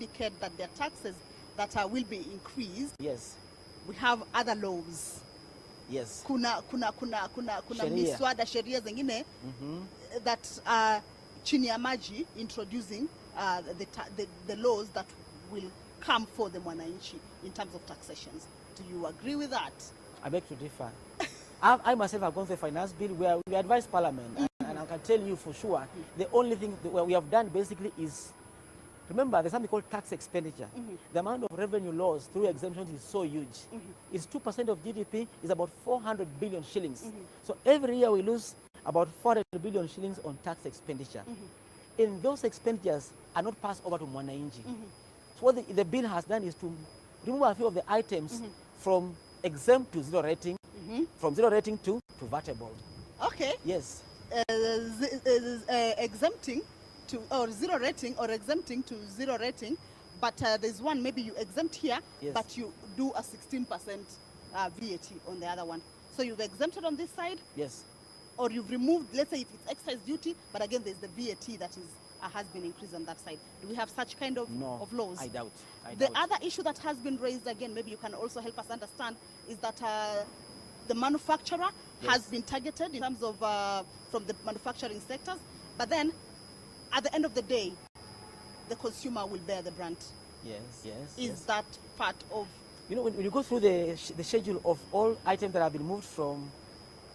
indicate that there are taxes that will be increased. Yes. We have other laws. Yes. Kuna miswada sheria zingine that are chini ya maji introducing the laws that will come for the mwananchi in terms of taxations. Do you agree with that? I beg to differ. I myself have gone through a finance bill where we advised Parliament, and I can tell you for sure, the only thing that we have done basically is, remember, there's something called tax expenditure. The amount of revenue loss through exemptions is so huge. It's 2% of GDP, is about 400 billion shillings. So every year we lose about 400 billion shillings on tax expenditure. And those expenditures are not passed over to Mwananchi. So what the bill has done is to remove a few of the items from exempt to zero rating, from zero rating to vertable. Okay. Yes. Exempting to or zero rating or exempting to zero rating, but there's one maybe you exempt here, but you do a 16% VAT on the other one. So you've exempted on this side. Yes. Or you've removed, let's say if it's excise duty, but again there's the VAT that is has been increased on that side. Do we have such kind of laws? I doubt. The other issue that has been raised, again, maybe you can also help us understand, is that the manufacturer has been targeted in terms of from the manufacturing sectors, but then at the end of the day, the consumer will bear the brunt. Is that part of... You know, when you go through the schedule of all items that have been moved from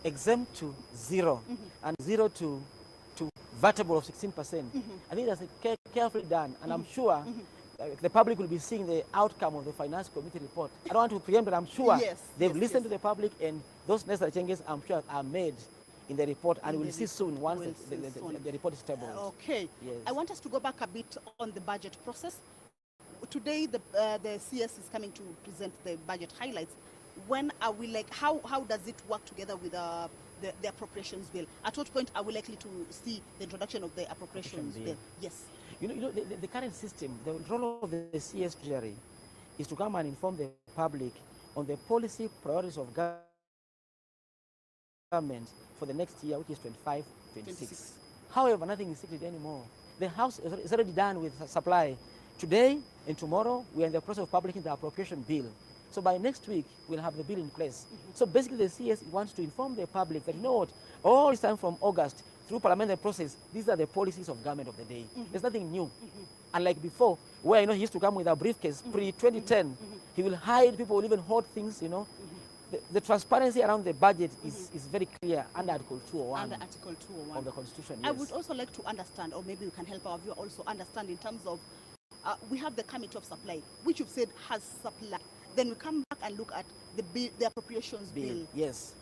exempt to zero and zero to vertable of 16%, I think that's carefully done, and I'm sure the public will be seeing the outcome of the Finance Committee report. I don't want to preempt, but I'm sure they've listened to the public, and those necessary changes, I'm sure, are made in the report, and we'll see soon once the report is tabled. Okay. Yes. I want us to go back a bit on the budget process. Today, the CS is coming to present the budget highlights. When are we how does it work together with the appropriations bill? At what point are we likely to see the introduction of the appropriations bill? Yes. You know the current system, the role of the CS Treasury is to come and inform the public on the policy priorities of government for the next year, which is 25-26. However, nothing is secret anymore. The House is already done with supply. Today and tomorrow, we are in the process of publishing the appropriation bill. So by next week, we'll have the bill in place. So basically, the CS wants to inform the public that, you know what, all this time from August through parliamentary process, these are the policies of government of the day. There's nothing new. Unlike before, where, you know, he used to come with a briefcase pre-2010. He will hide, people will even hoard things, you know. The transparency around the budget is very clear under Article 201. Under Article 201 of the Constitution. I would also like to understand, or maybe you can help our viewer also understand in terms of, we have the Committee of Supply, which you've said has supply. Then we come back and look at the appropriations bill. Yes.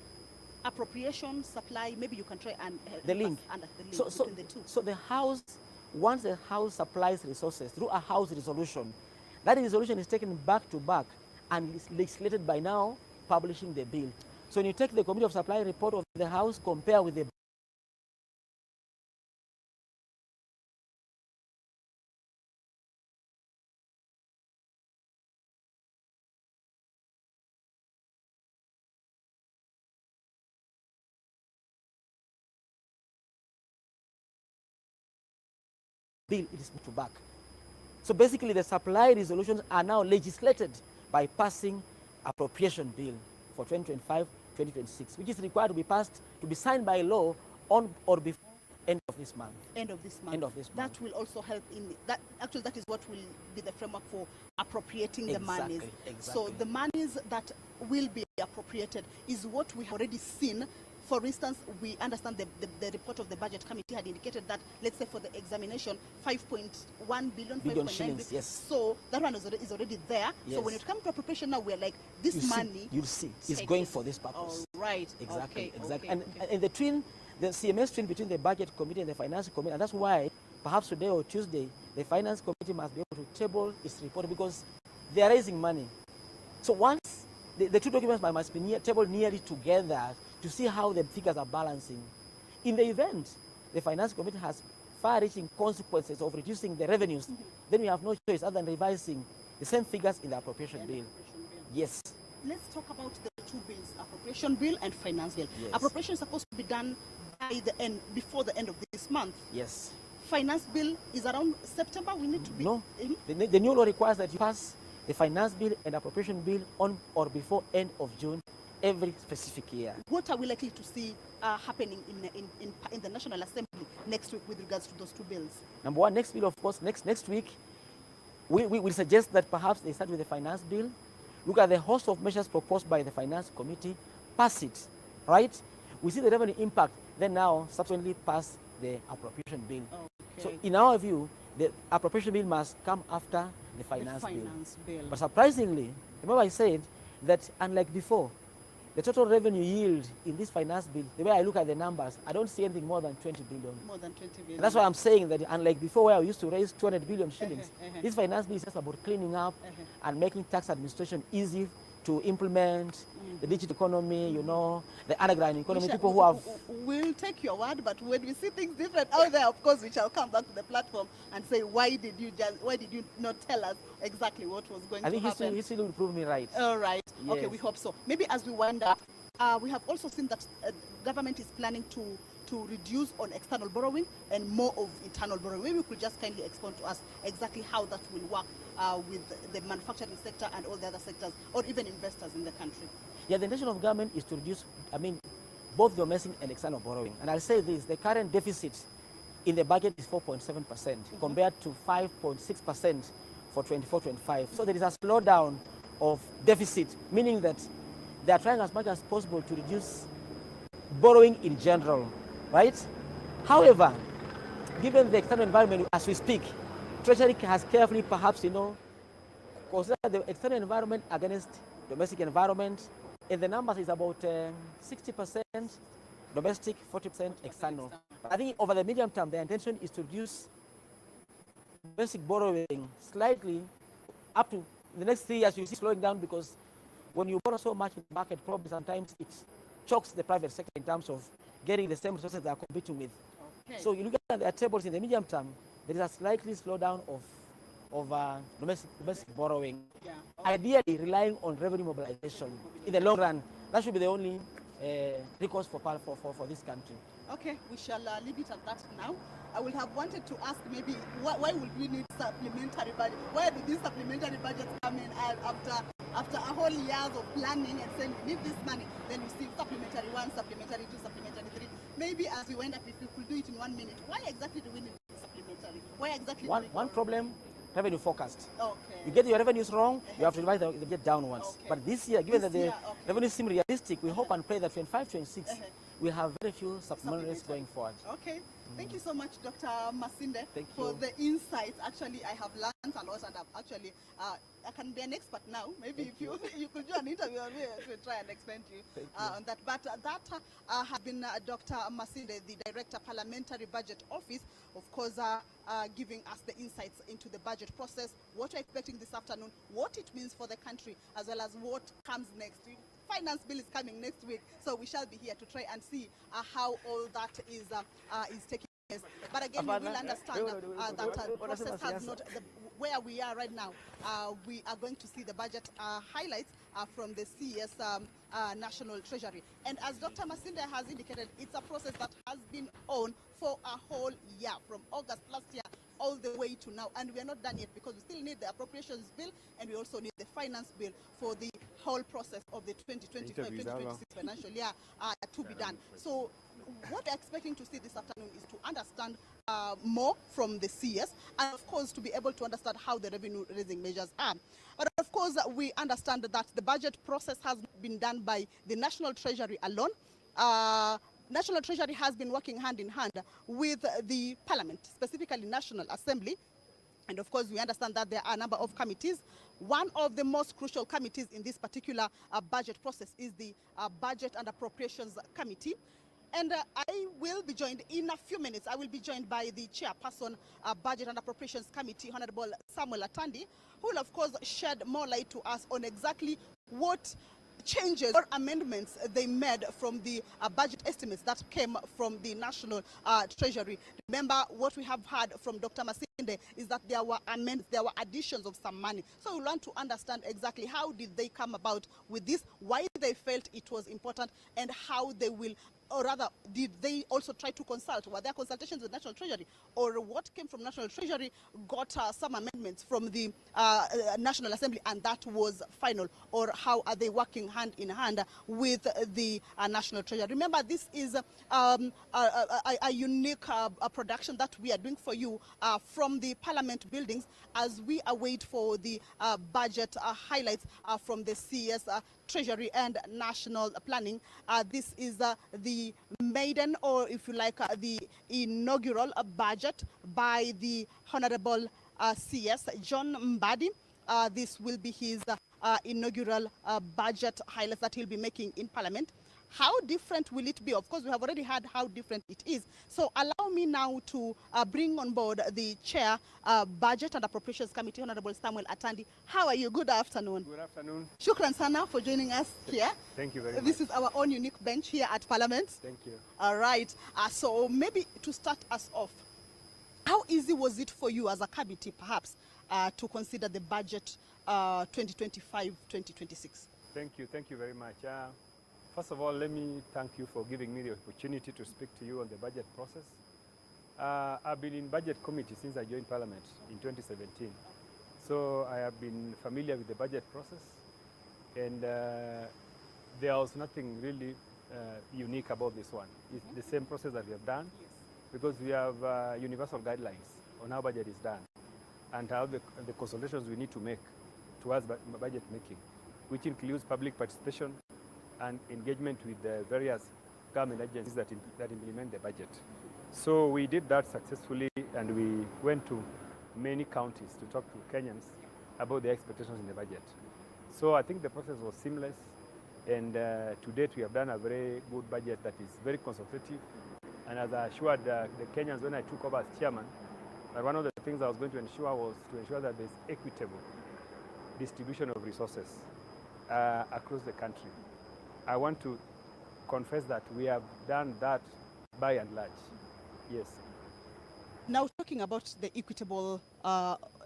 Appropriation, supply, maybe you can try and the link. Between the two. So the House, once the House supplies resources through a House resolution, that resolution is taken back to back and is legislated by now, publishing the bill. So when you take the Committee of Supply report of the House, compare with the bill, it is to back. So basically the supply resolutions are now legislated by passing appropriation bill for 2025-2026, which is required to be passed, to be signed by law on or before end of this month. End of this month. End of this month. That will also help in that. Actually, that is what will be the framework for appropriating the monies. So the monies that will be appropriated is what we have already seen. For instance, we understand the report of the budget committee had indicated that, let's say for the examination, 5.1 billion, 5.9 billion. Yes. So that one is already there. Yes. So when it comes to appropriation now, we're like, this money... You'll see. It's going for this purpose. All right. Exactly. Okay. Exactly. And the CMS twin between the budget committee and the finance committee, and that's why perhaps today or Tuesday, the finance committee must be able to table its report because they are raising money. So once the two documents must be tabled nearly together to see how the figures are balancing. In the event the finance committee has far-reaching consequences of reducing the revenues, then we have no choice other than revising the same figures in the appropriation bill. Yes. Let's talk about the two bills, appropriation bill and finance bill. Yes. Appropriation is supposed to be done by the end, before the end of this month. Yes. finance bill is around September. We need to be... No, the new law requires that you pass the finance bill and appropriation bill on or before end of June every specific year. What are we likely to see happening in the National Assembly next week with regards to those two bills? Number one, next bill, of course, next week, we will suggest that perhaps they start with the finance bill, look at the host of measures proposed by the finance committee, pass it, right? We see the revenue impact, then now subsequently pass the appropriation bill. Okay. So in our view, the appropriation bill must come after the finance bill. But surprisingly, remember I said that unlike before, the total revenue yield in this finance bill, the way I look at the numbers, I don't see anything more than 20 billion. More than 20 billion. And that's why I'm saying that unlike before where we used to raise 200 billion shillings, this finance bill is just about cleaning up and making tax administration easy to implement the digital economy, you know, the underground economy, people who have... We'll take your word, but when we see things different out there, of course, we shall come back to the platform and say, why did you not tell us exactly what was going to happen? I think history will prove me right. All right. Yes. Okay, we hope so. Maybe as we wind up, we have also seen that government is planning to reduce on external borrowing and more of internal borrowing. Maybe you could just kindly explain to us exactly how that will work with the manufacturing sector and all the other sectors, or even investors in the country. Yeah, the intention of government is to reduce, both domestic and external borrowing. And I'll say this, the current deficit in the budget is 4.7% compared to 5.6% for 24-25. So there is a slowdown of deficit, meaning that they are trying as much as possible to reduce borrowing in general, right? However, given the external environment as we speak, Treasury has carefully perhaps, considered the external environment against domestic environment, and the numbers is about 60% domestic, 40% external. But I think over the medium term, the intention is to reduce domestic borrowing slightly up to the next 3 years. You see slowing down because when you borrow so much in the market, probably sometimes it chokes the private sector in terms of getting the same resources they are competing with. Okay. So you look at the tables in the medium term, there is a slightly slowdown of domestic borrowing. Yeah. Okay. Ideally relying on revenue mobilization. In the long run, that should be the only recourse for this country. Okay, we shall leave it at that now. I would have wanted to ask maybe why would we need supplementary budget? Where did these supplementary budgets come in after a whole years of planning and saying we need this money? Then you see supplementary 1, supplementary 2, supplementary 3. Maybe as we wind up, if we could do it in 1 minute, why exactly do we need supplementary? Why exactly? One problem, revenue forecast. Okay. You get your revenues wrong, you have to revise the budget downwards. Okay. But this year, given that the revenues seem realistic, we hope and pray that 25-26 we have very few supplementaries going forward. Okay. Thank you so much, Dr. Masinde, for the insights. Actually, I have learned a lot, and I've actually, I can be an expert now. Maybe if you could do an interview on me to try and explain to you on that. But that has been Dr. Masinde, the Director, Parliamentary Budget Office, of course, giving us the insights into the budget process, what we're expecting this afternoon, what it means for the country, as well as what comes next. Finance bill is coming next week, so we shall be here to try and see how all that is taking place. But again, we will understand that the process has not, where we are right now, we are going to see the budget highlights from the CS National Treasury. And as Dr. Masinde has indicated, it's a process that has been on for a whole year, from August last year all the way to now, and we are not done yet because we still need the appropriations bill and we also need the finance bill for the whole process of the 2025-2026 financial year to be done. So what we're expecting to see this afternoon is to understand more from the CS, and of course to be able to understand how the revenue raising measures are. But of course we understand that the budget process has been done by the National Treasury alone. National Treasury has been working hand in hand with the Parliament, specifically National Assembly. And of course, we understand that there are a number of committees. One of the most crucial committees in this particular budget process is the Budget and Appropriations Committee. And I will be joined in a few minutes. I will be joined by the chairperson, Budget and Appropriations Committee, Honorable Samuel Atandi, who will of course shed more light to us on exactly what changes or amendments they made from the budget estimates that came from the National Treasury. Remember, what we have heard from Dr. Masinde is that there were amendments, there were additions of some money. So we want to understand exactly how did they come about with this, why they felt it was important, and how they will or rather, did they also try to consult? Were there consultations with National Treasury? Or what came from National Treasury got some amendments from the National Assembly, and that was final? Or how are they working hand in hand with the National Treasury? Remember, this is a unique production that we are doing for you from the Parliament buildings as we await for the budget highlights from the CS Treasury and National Planning. This is the maiden, or if you like, the inaugural budget by the Honorable CS John Mbadi. This will be his inaugural budget highlights that he'll be making in Parliament. How different will it be? Of course, we have already heard how different it is. So allow me now to bring on board the Chair, Budget and Appropriations Committee, Honorable Samuel Atandi. How are you? Good afternoon. Good afternoon. Shukran sana for joining us here. Thank you very much. This is our own unique bench here at Parliament. Thank you. All right. So maybe to start us off, how easy was it for you as a committee, perhaps, to consider the budget 2025-2026? Thank you very much. First of all, let me thank you for giving me the opportunity to speak to you on the budget process. I've been in budget committee since I joined Parliament in 2017. So I have been familiar with the budget process, and there was nothing really unique about this one. It's the same process that we have done, because we have universal guidelines on how budget is done and how the consultations we need to make towards budget making, which includes public participation and engagement with the various government agencies that implement the budget. So we did that successfully, and we went to many counties to talk to Kenyans about their expectations in the budget. So I think the process was seamless, and to date we have done a very good budget that is very consultative. And as I assured the Kenyans when I took over as chairman, that one of the things I was going to ensure was to ensure that there's equitable distribution of resources across the country. I want to confess that we have done that by and large. Yes. Now, talking about the equitable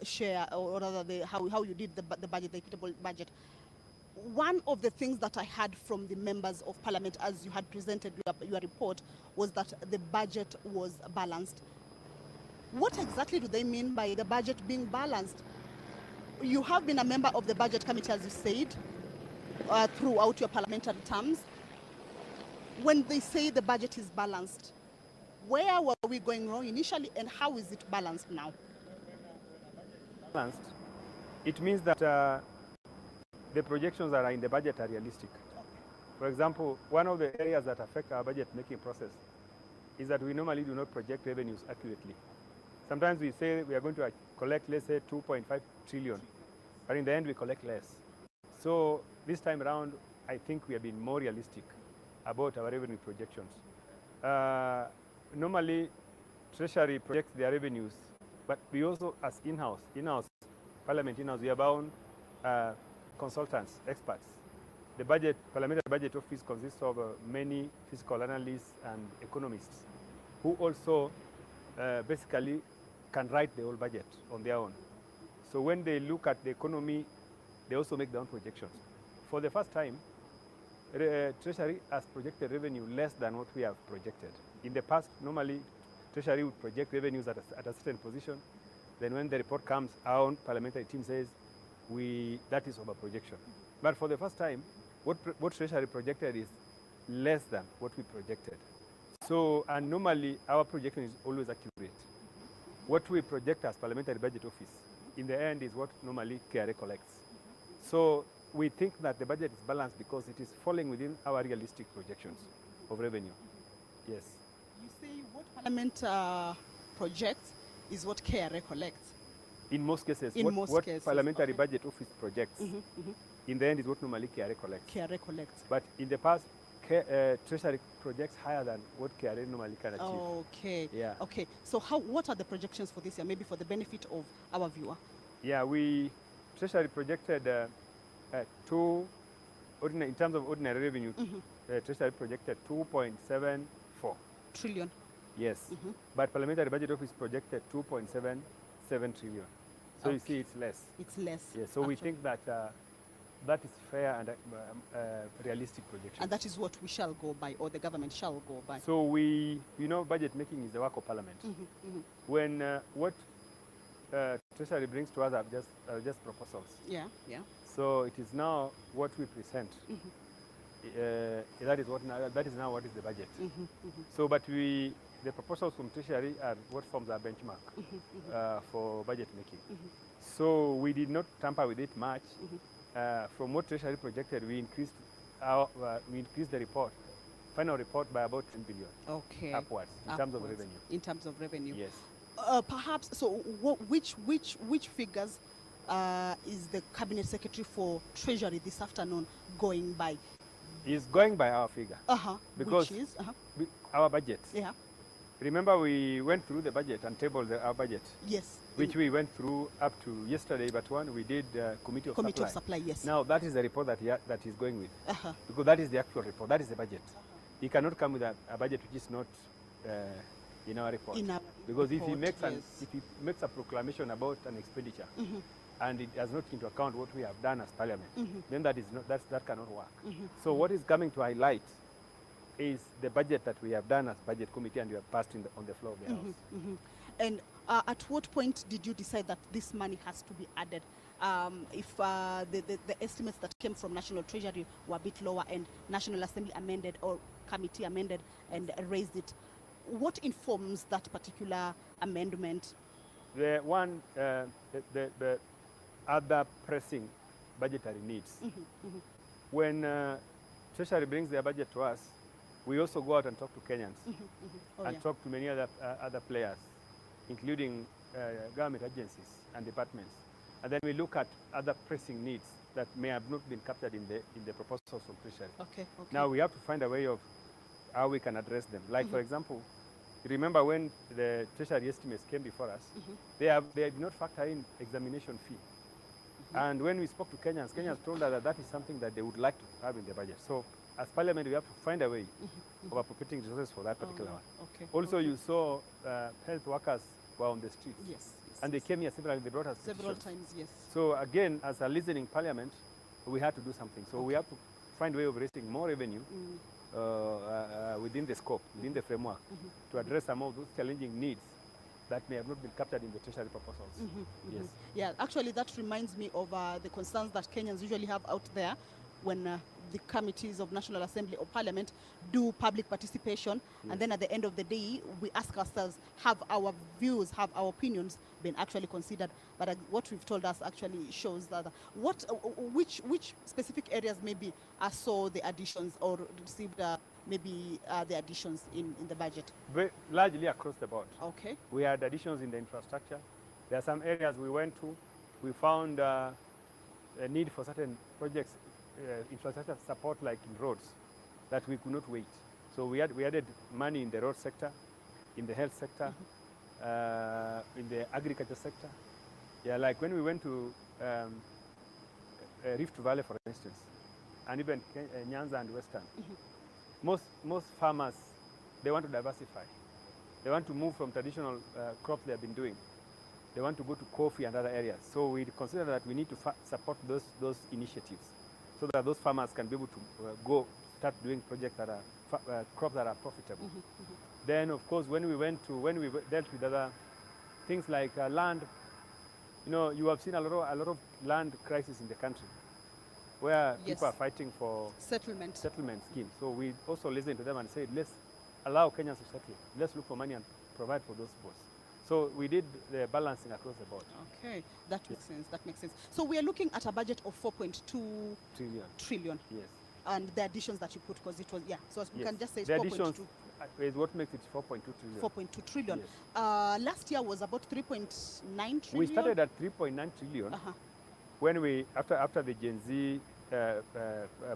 share, or rather how you did the budget, the equitable budget, one of the things that I heard from the members of Parliament as you had presented your report was that the budget was balanced. What exactly do they mean by the budget being balanced? You have been a member of the budget committee, as you said, throughout your parliamentary terms. When they say the budget is balanced, where were we going wrong initially, and how is it balanced now? Balanced, it means that the projections that are in the budget are realistic. For example, one of the areas that affect our budget making process is that we normally do not project revenues accurately. Sometimes we say we are going to collect, let's say, 2.5 trillion, but in the end we collect less. So this time around, I think we have been more realistic about our revenue projections. Normally, Treasury projects their revenues, but we also, as in-house, Parliament in-house, we have our own consultants, experts. The Parliamentary Budget Office consists of many fiscal analysts and economists who also basically can write the whole budget on their own. So when they look at the economy, they also make their own projections. For the first time, Treasury has projected revenue less than what we have projected. In the past, normally, Treasury would project revenues at a certain position. Then when the report comes, our own parliamentary team says, that is over projection. But for the first time, what Treasury projected is less than what we projected. So, and normally, our projection is always accurate. What we project as Parliamentary Budget Office, in the end, is what normally KRA collects. So we think that the budget is balanced because it is falling within our realistic projections of revenue. Yes. You say what Parliament projects is what KRA collects? In most cases, what Parliamentary Budget Office projects, in the end, is what normally KRA collects. KRA collects. But in the past, Treasury projects higher than what KRA normally can achieve. Okay. Yeah. Okay. So what are the projections for this year, maybe for the benefit of our viewer? Yeah, Treasury projected in terms of ordinary revenue, Treasury projected 2.74 trillion. Yes. But Parliamentary Budget Office projected 2.77 trillion. So you see, it's less. It's less. Yes. So we think that that is fair and realistic projection. And that is what we shall go by, or the government shall go by. So budget making is the work of Parliament. When what Treasury brings to us are just proposals. Yeah, yeah. So it is now what we present. That is now what is the budget. So, but the proposals from Treasury are what forms our benchmark for budget making. So we did not tamper with it much. From what Treasury projected, we increased the final report by about 10 billion upwards in terms of revenue. In terms of revenue. Yes. Perhaps, so which figures is the Cabinet Secretary for Treasury this afternoon going by? He's going by our figure. Because which is? Our budget. Yeah. Remember, we went through the budget and tabled our budget. Yes. Which we went through up to yesterday, but we did Committee of Supply, yes. Now, that is the report that he's going with. Because that is the actual report, that is the budget. He cannot come with a budget which is not in our report. Because if he makes a proclamation about an expenditure, and it does not into account what we have done as Parliament, then that cannot work. So what is coming to highlight is the budget that we have done as Budget Committee and we have passed on the floor of the House. And at what point did you decide that this money has to be added? If the estimates that came from National Treasury were a bit lower and National Assembly amended or committee amended and raised it, what informs that particular amendment? The other pressing budgetary needs. When Treasury brings their budget to us, we also go out and talk to Kenyans talk to many other players, including government agencies and departments. And then we look at other pressing needs that may have not been captured in the proposals from Treasury. Now we have to find a way of how we can address them. Like, for example, remember when the Treasury estimates came before us, they did not factor in examination fee. And when we spoke to Kenyans told us that is something that they would like to have in the budget. So as Parliament, we have to find a way of appropriating resources for that particular one. Also, you saw health workers were on the streets. Yes. And they came here several, they brought us several times, yes. So again, as a listening Parliament, we had to do something. So we have to find a way of raising more revenue within the scope, within the framework, to address some of those challenging needs that may have not been captured in the Treasury proposals. Yes. Yeah, actually that reminds me of the concerns that Kenyans usually have out there when the committees of National Assembly or Parliament do public participation, and then at the end of the day, we ask ourselves, have our views, have our opinions been actually considered? But what we've told us actually shows that which specific areas maybe saw the additions or received maybe the additions in the budget? Largely across the board. Okay. We had additions in the infrastructure. There are some areas we went to. We found a need for certain projects, infrastructure support like in roads, that we could not wait. So we added money in the road sector, in the health sector, in the agriculture sector. Yeah, like when we went to Rift Valley, for instance, and even Nyanza and Western, most farmers, they want to diversify. They want to move from traditional crops they have been doing. They want to go to coffee and other areas. So we consider that we need to support those initiatives so that those farmers can be able to start doing projects that are crops that are profitable. Then, of course, when we dealt with other things like land, you have seen a lot of land crisis in the country, where people are fighting for settlement schemes. So we also listened to them and said, let's allow Kenyans to settle. Let's look for money and provide for those boats. So we did the balancing across the board. Okay, that makes sense. That makes sense. So we are looking at a budget of 4.2 trillion. Yes. And the additions that you put, because it was, so we can just say the 4.2. additions is what makes it 4.2 trillion. 4.2 trillion. Yes. Last year was about 3.9 trillion. We started at 3.9 trillion when after the Gen Z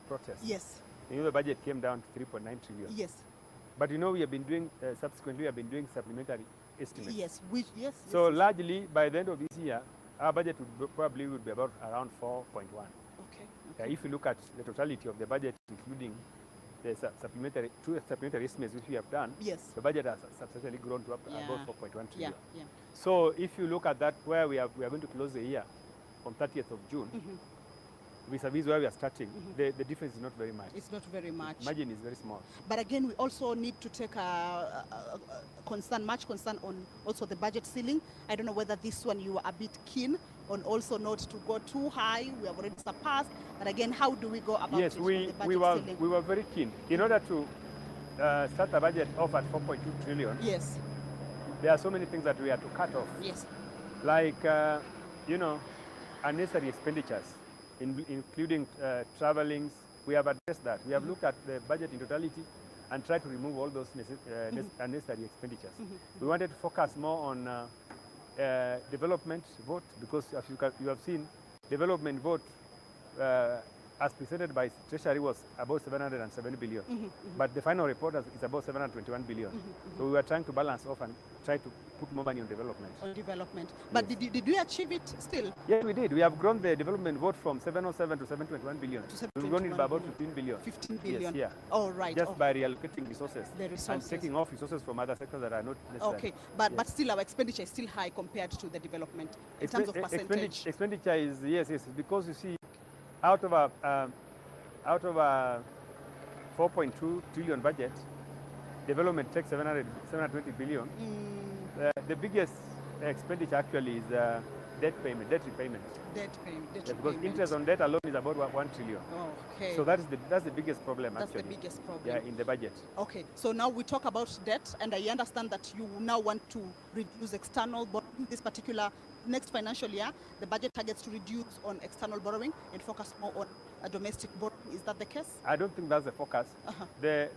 protest. Yes. The budget came down to 3.9 trillion. Yes. But we have been doing, subsequently we have been doing supplementary estimates. Yes. So largely by the end of this year, our budget probably would be about around 4.1. Okay. If you look at the totality of the budget, including the supplementary estimates which we have done, the budget has substantially grown to about 4.1 trillion. So if you look at that, where we are going to close the year on 30th of June, vis-a-vis where we are starting, the difference is not very much. It's not very much. Margin is very small. But again, we also need to take much concern on also the budget ceiling. I don't know whether this one you are a bit keen on, also not to go too high. We have already surpassed. But again, how do we go about yes, it? we were very keen. In order to start the budget off at 4.2 trillion, yes, there are so many things that we had to cut off. Yes. Like, unnecessary expenditures, including travelings. We have addressed that. We have looked at the budget in totality and tried to remove all those unnecessary expenditures. We wanted to focus more on development vote, because as you have seen, development vote as presented by Treasury was about 707 billion. But the final report is about 721 billion. So we were trying to balance off and try to put more money on development. But yes. did we achieve it still? Yes, we did. We have grown the development vote from 707 to 721 billion. We've grown it by about 15 billion. 15 billion? Yes, yeah. Oh, right. Just by reallocating resources. The resources. And taking off resources from other sectors that are not necessary. Okay, but still our expenditure is still high compared to the development in terms of percentage. Expenditure is, yes, because you see, out of a 4.2 trillion budget, development takes 720 billion. The biggest expenditure actually is debt repayment. Because interest on debt alone is about 1 trillion. Oh, okay. So that's the biggest problem. That's actually. the biggest problem. Yeah, in the budget. Okay, so now we talk about debt, and I understand that you now want to reduce external borrowing. This particular next financial year, the budget targets to reduce on external borrowing and focus more on domestic borrowing. Is that the case? I don't think that's the focus. The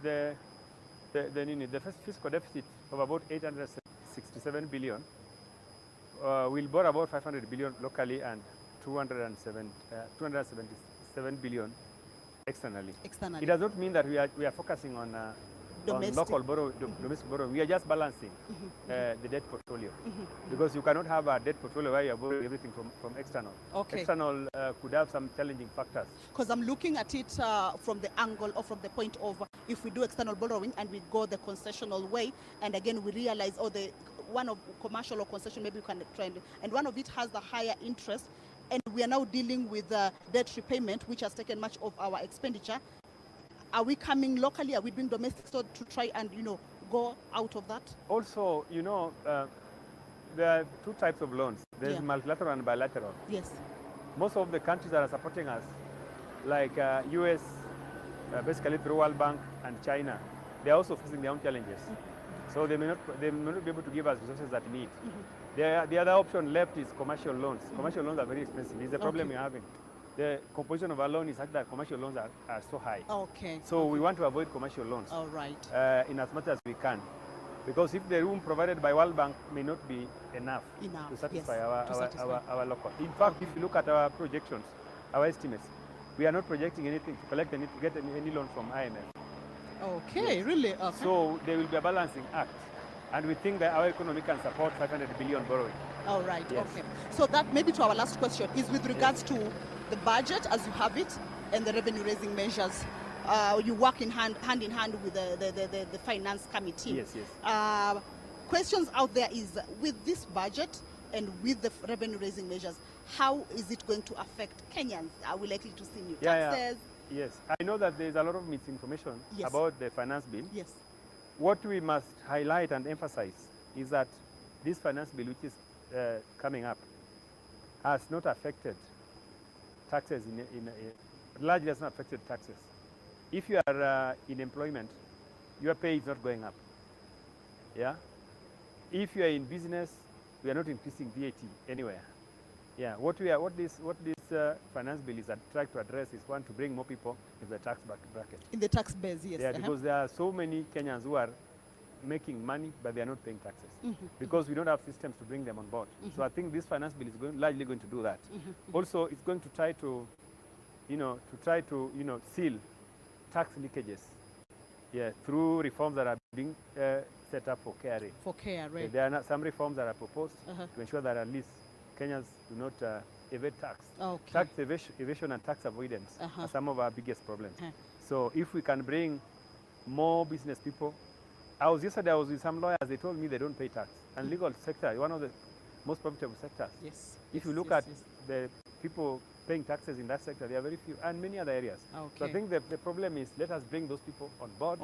fiscal deficit of about 867 billion will borrow about 500 billion locally and 277 billion externally. It does not mean that we are focusing on local domestic borrowing. We are just balancing the debt portfolio, because you cannot have a debt portfolio where you are borrowing everything from external. Okay. External could have some challenging factors. Because I'm looking at it from the angle or from the point of if we do external borrowing and we go the concessional way, and again we realize one of commercial or concession, maybe we can try and one of it has the higher interest, and we are now dealing with debt repayment, which has taken much of our expenditure. Are we coming locally? Are we doing domestic to try and go out of that? Also, there are two types of loans. There's multilateral and bilateral. Yes. Most of the countries that are supporting us, like US, basically through World Bank and China, they are also facing their own challenges. So they may not be able to give us resources that we need. The other option left is commercial loans. Commercial loans are very expensive. It's the problem we're having. The composition of our loan is such that commercial loans are so high. Okay. So we want to avoid commercial loans. All right. In as much as we can. Because if the room provided by World Bank may not be enough to satisfy our local. In fact, if you look at our projections, our estimates, we are not projecting anything to collect to get any loan from IMF. Okay, yes. Really? Okay. So there will be a balancing act. And we think that our economy can support 500 billion borrowing. All right, yes. Okay. So that maybe to our last question is with regards to the budget as you have it and the revenue raising measures. You work in hand in hand with the finance committee. Yes, yes. Questions out there is, with this budget and with the revenue raising measures, how is it going to affect Kenyans? Are we likely to see new taxes? Yes, I know that there's a lot of misinformation about the finance bill. Yes. What we must highlight and emphasize is that this finance bill, which is coming up, has not affected taxes largely has not affected taxes. If you are in employment, your pay is not going up. Yeah. If you are in business, we are not increasing VAT anywhere. Yeah. What this finance bill is trying to address is, one, to bring more people in the tax bracket. In the tax base, yes. Yeah, because there are so many Kenyans who are making money, but they are not paying taxes because we don't have systems to bring them on board. So I think this finance bill is largely going to do that. Also, it's going to try to, seal tax leakages. Yeah, through reforms that are being set up for KRA. For KRA. There are some reforms that are proposed to ensure that at least Kenyans do not evade tax. Okay. Tax evasion and tax avoidance are some of our biggest problems. So if we can bring more business people, yesterday I was with some lawyers, they told me they don't pay tax. And legal sector, one of the most profitable sectors. Yes. If you look at the people paying taxes in that sector, they are very few, and many other areas. Okay. So I think the problem is, let us bring those people on board,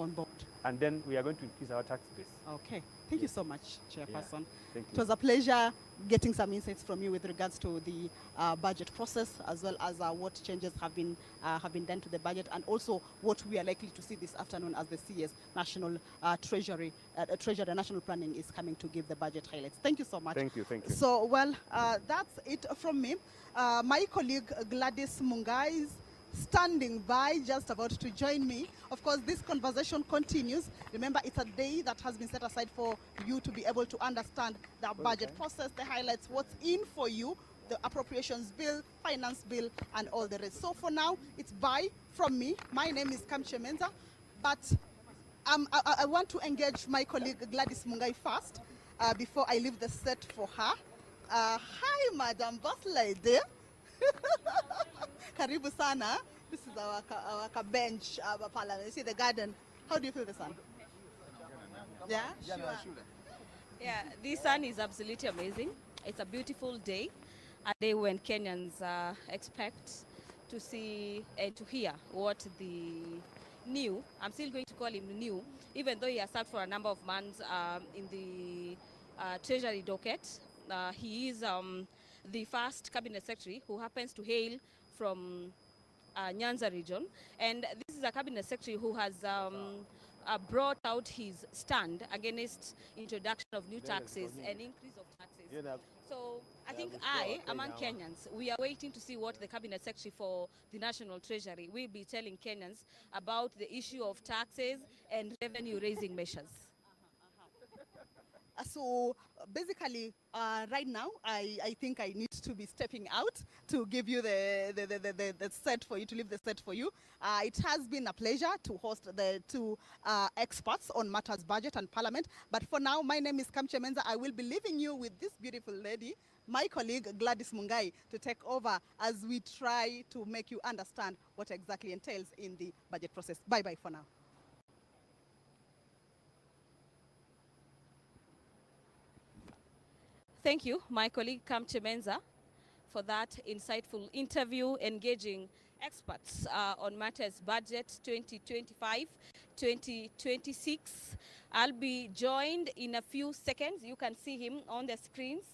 and then we are going to increase our tax base. Okay. Thank you so much, Chairperson. Thank you. It was a pleasure getting some insights from you with regards to the budget process, as well as what changes have been done to the budget, and also what we are likely to see this afternoon as the CS National Treasury National Planning is coming to give the budget highlights. Thank you so much. Thank you. Thank you. So, well, that's it from me. My colleague Gladys Mungai is standing by, just about to join me. Of course, this conversation continues. Remember, it's a day that has been set aside for you to be able to understand the budget process, the highlights, what's in for you, the appropriations bill, finance bill, and all the rest. So for now, it's bye from me. My name is Kamche Menza, but I want to engage my colleague Gladys Mungai first before I leave the set for her. Hi, Madam Boss Lady. Karibu sana. This is our bench, our parliament. You see the garden. How do you feel the sun? Yeah? Sure. Yeah, the sun is absolutely amazing. It's a beautiful day, a day when Kenyans expect to see and to hear what the new, I'm still going to call him new, even though he has served for a number of months in the Treasury docket. He is the first cabinet secretary who happens to hail from Nyanza region, and this is a cabinet secretary who has brought out his stand against introduction of new taxes and increase of taxes. So I think among Kenyans, we are waiting to see what the cabinet secretary for the National Treasury will be telling Kenyans about the issue of taxes and revenue raising measures. So basically, right now, I think I need to be stepping out to give you the set for you, to leave the set for you. It has been a pleasure to host the two experts on matters budget and parliament. But for now, my name is Kamche Menza. I will be leaving you with this beautiful lady, my colleague Gladys Mungai, to take over as we try to make you understand what exactly entails in the budget process. Bye-bye for now. Thank you, my colleague Kamche Menza, for that insightful interview engaging experts on matters budget 2025-2026. I'll be joined in a few seconds. You can see him on the screens.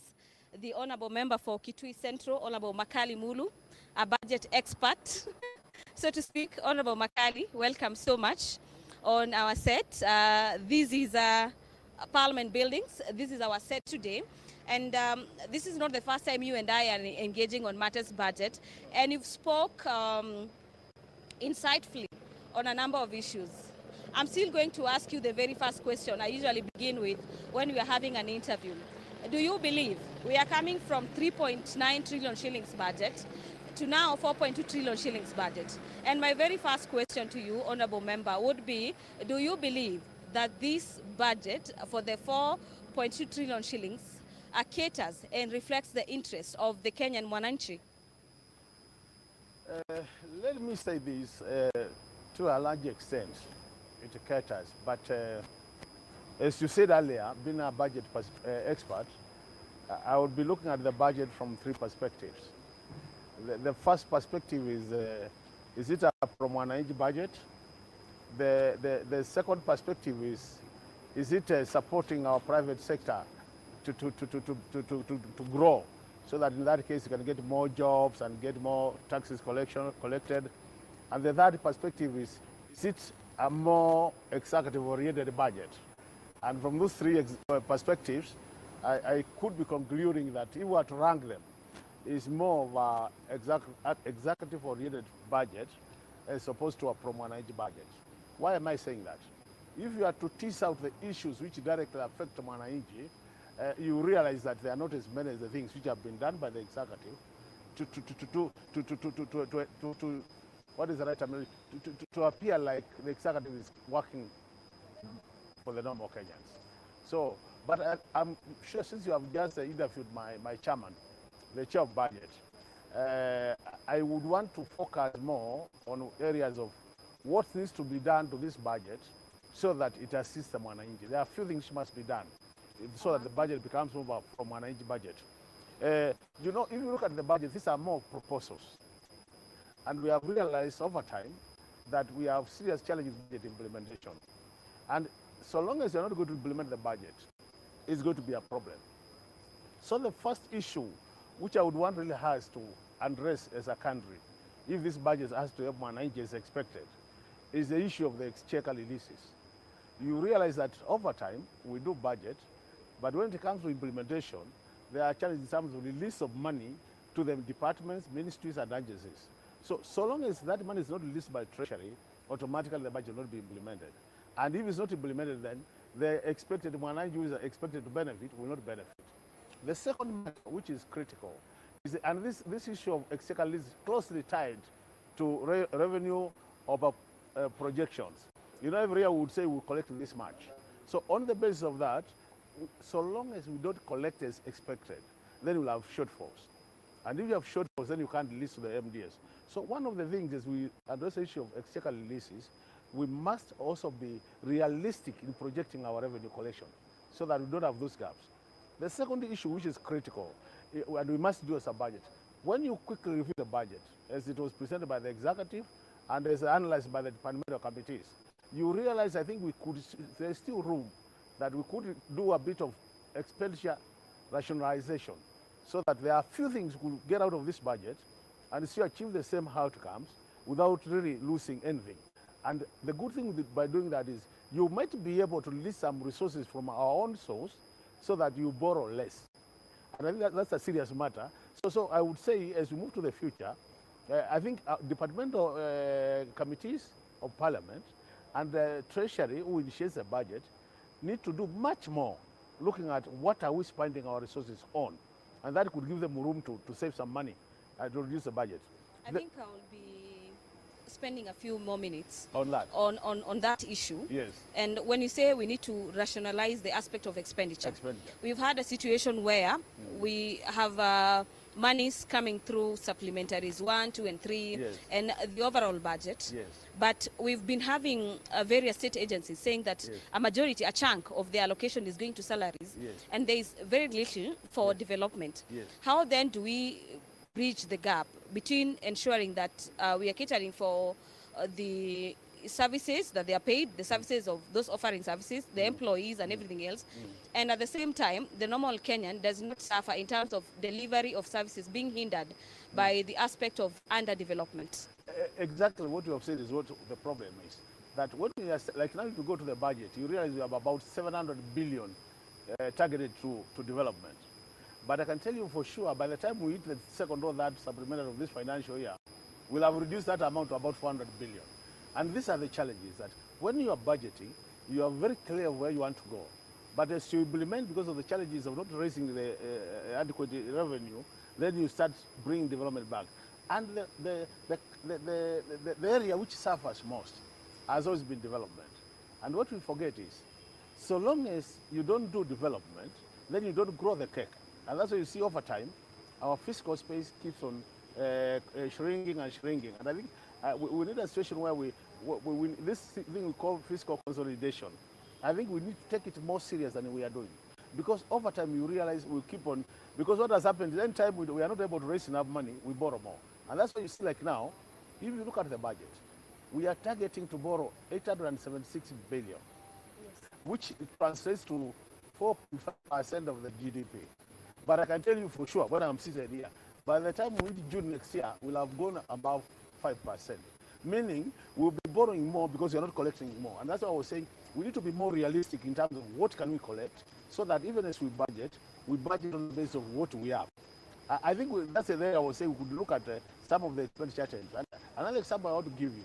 The Honorable Member for Kitui Central, Honorable Makali Mulu, a budget expert, so to speak. Honorable Makali, welcome so much on our set. This is Parliament Buildings. This is our set today. And this is not the first time you and I are engaging on matters budget. And you've spoke insightfully on a number of issues. I'm still going to ask you the very first question I usually begin with when we are having an interview. Do you believe we are coming from 3.9 trillion shillings budget to now 4.2 trillion shillings budget? And my very first question to you, Honorable Member, would be, do you believe that this budget for the 4.2 trillion shillings caters and reflects the interest of the Kenyan Mwananchi? Let me say this, to a large extent, it caters, but as you said earlier, being a budget expert, I would be looking at the budget from three perspectives. The first perspective is it a pro-Mwananchi budget? The second perspective is it supporting our private sector to grow, so that in that case you can get more jobs and get more taxes collected. And the third perspective is it a more executive-oriented budget? And from those three perspectives, I could be concluding that if we were to rank them, is more of an executive-oriented budget as opposed to a pro-Mwananchi budget. Why am I saying that? If you are to tease out the issues which directly affect Mwananchi, you realize that there are not as many as the things which have been done by the executive to what is the right term? To appear like the executive is working for the normal Kenyans. So, but I'm sure since you have just interviewed my chairman, the chair of budget, I would want to focus more on areas of what needs to be done to this budget so that it assists the Mwananchi. There are a few things which must be done so that the budget becomes more from Mwananchi budget. You know, if you look at the budget, these are more proposals. And we have realized over time that we have serious challenges with implementation. And so long as you're not going to implement the budget, it's going to be a problem. So the first issue, which I would want really has to address as a country, if this budget has to help manage as expected, is the issue of the exchequer releases. You realize that over time, we do budget, but when it comes to implementation, there are challenges in terms of release of money to the departments, ministries, and agencies. So long as that money is not released by Treasury, automatically the budget will not be implemented. And if it's not implemented, then the expected Mwananchi who is expected to benefit will not benefit. The second matter, which is critical, is, and this issue of exchequer is closely tied to revenue of projections. You know, every year we would say we'll collect this much. So on the basis of that, so long as we don't collect as expected, then we'll have shortfalls. And if you have shortfalls, then you can't release to the MDS. So one of the things is we address the issue of exchequer releases, we must also be realistic in projecting our revenue collection so that we don't have those gaps. The second issue, which is critical, and we must do as a budget, when you quickly review the budget, as it was presented by the executive and as analyzed by the departmental committees, you realize, I think there's still room that we could do a bit of expenditure rationalization so that there are few things we could get out of this budget and still achieve the same outcomes without really losing anything. And the good thing by doing that is you might be able to release some resources from our own source so that you borrow less. And I think that's a serious matter. So I would say, as we move to the future, I think departmental committees of Parliament and the Treasury, who initiates the budget, need to do much more looking at what are we spending our resources on. And that could give them room to save some money and to reduce the budget. I think I'll be spending a few more minutes on that on that issue. Yes. And when you say we need to rationalize the aspect of expenditure. We've had a situation where we have monies coming through supplementaries 1, 2, and 3, yes, and the overall budget. Yes. But we've been having various state agencies saying that yes, a chunk of the allocation is going to salaries, yes, and there is very little for yes, development. yes. How then do we bridge the gap between ensuring that we are catering for the services that they are paid, the services of those offering services, the employees and everything else, and at the same time, the normal Kenyan does not suffer in terms of delivery of services being hindered by the aspect of underdevelopment? Exactly what you have said is what the problem is. That when we are, like now if you go to the budget, you realize we have about 700 billion targeted to development. But I can tell you for sure, by the time we hit the second or third supplementary of this financial year, we'll have reduced that amount to about 400 billion. And these are the challenges that when you are budgeting, you are very clear where you want to go. But as you implement, because of the challenges of not raising the adequate revenue, then you start bringing development back. And the area which suffers most has always been development. And what we forget is, so long as you don't do development, then you don't grow the cake. And that's why you see over time, our fiscal space keeps on shrinking and shrinking. And I think we need a situation where this thing we call fiscal consolidation, I think we need to take it more serious than we are doing. Because over time you realize we keep on, because what has happened, any time we are not able to raise enough money, we borrow more. And that's why you see, like now, if you look at the budget, we are targeting to borrow 876 billion, yes, which translates to 4.5% of the GDP. But I can tell you for sure, when I'm sitting here, by the time we reach June next year, we'll have gone above 5%. Meaning, we'll be borrowing more because we're not collecting more. And that's why I was saying, we need to be more realistic in terms of what can we collect, so that even as we budget on the basis of what we have. I think that's the area I was saying we could look at some of the expenditure trends. And another example I want to give you.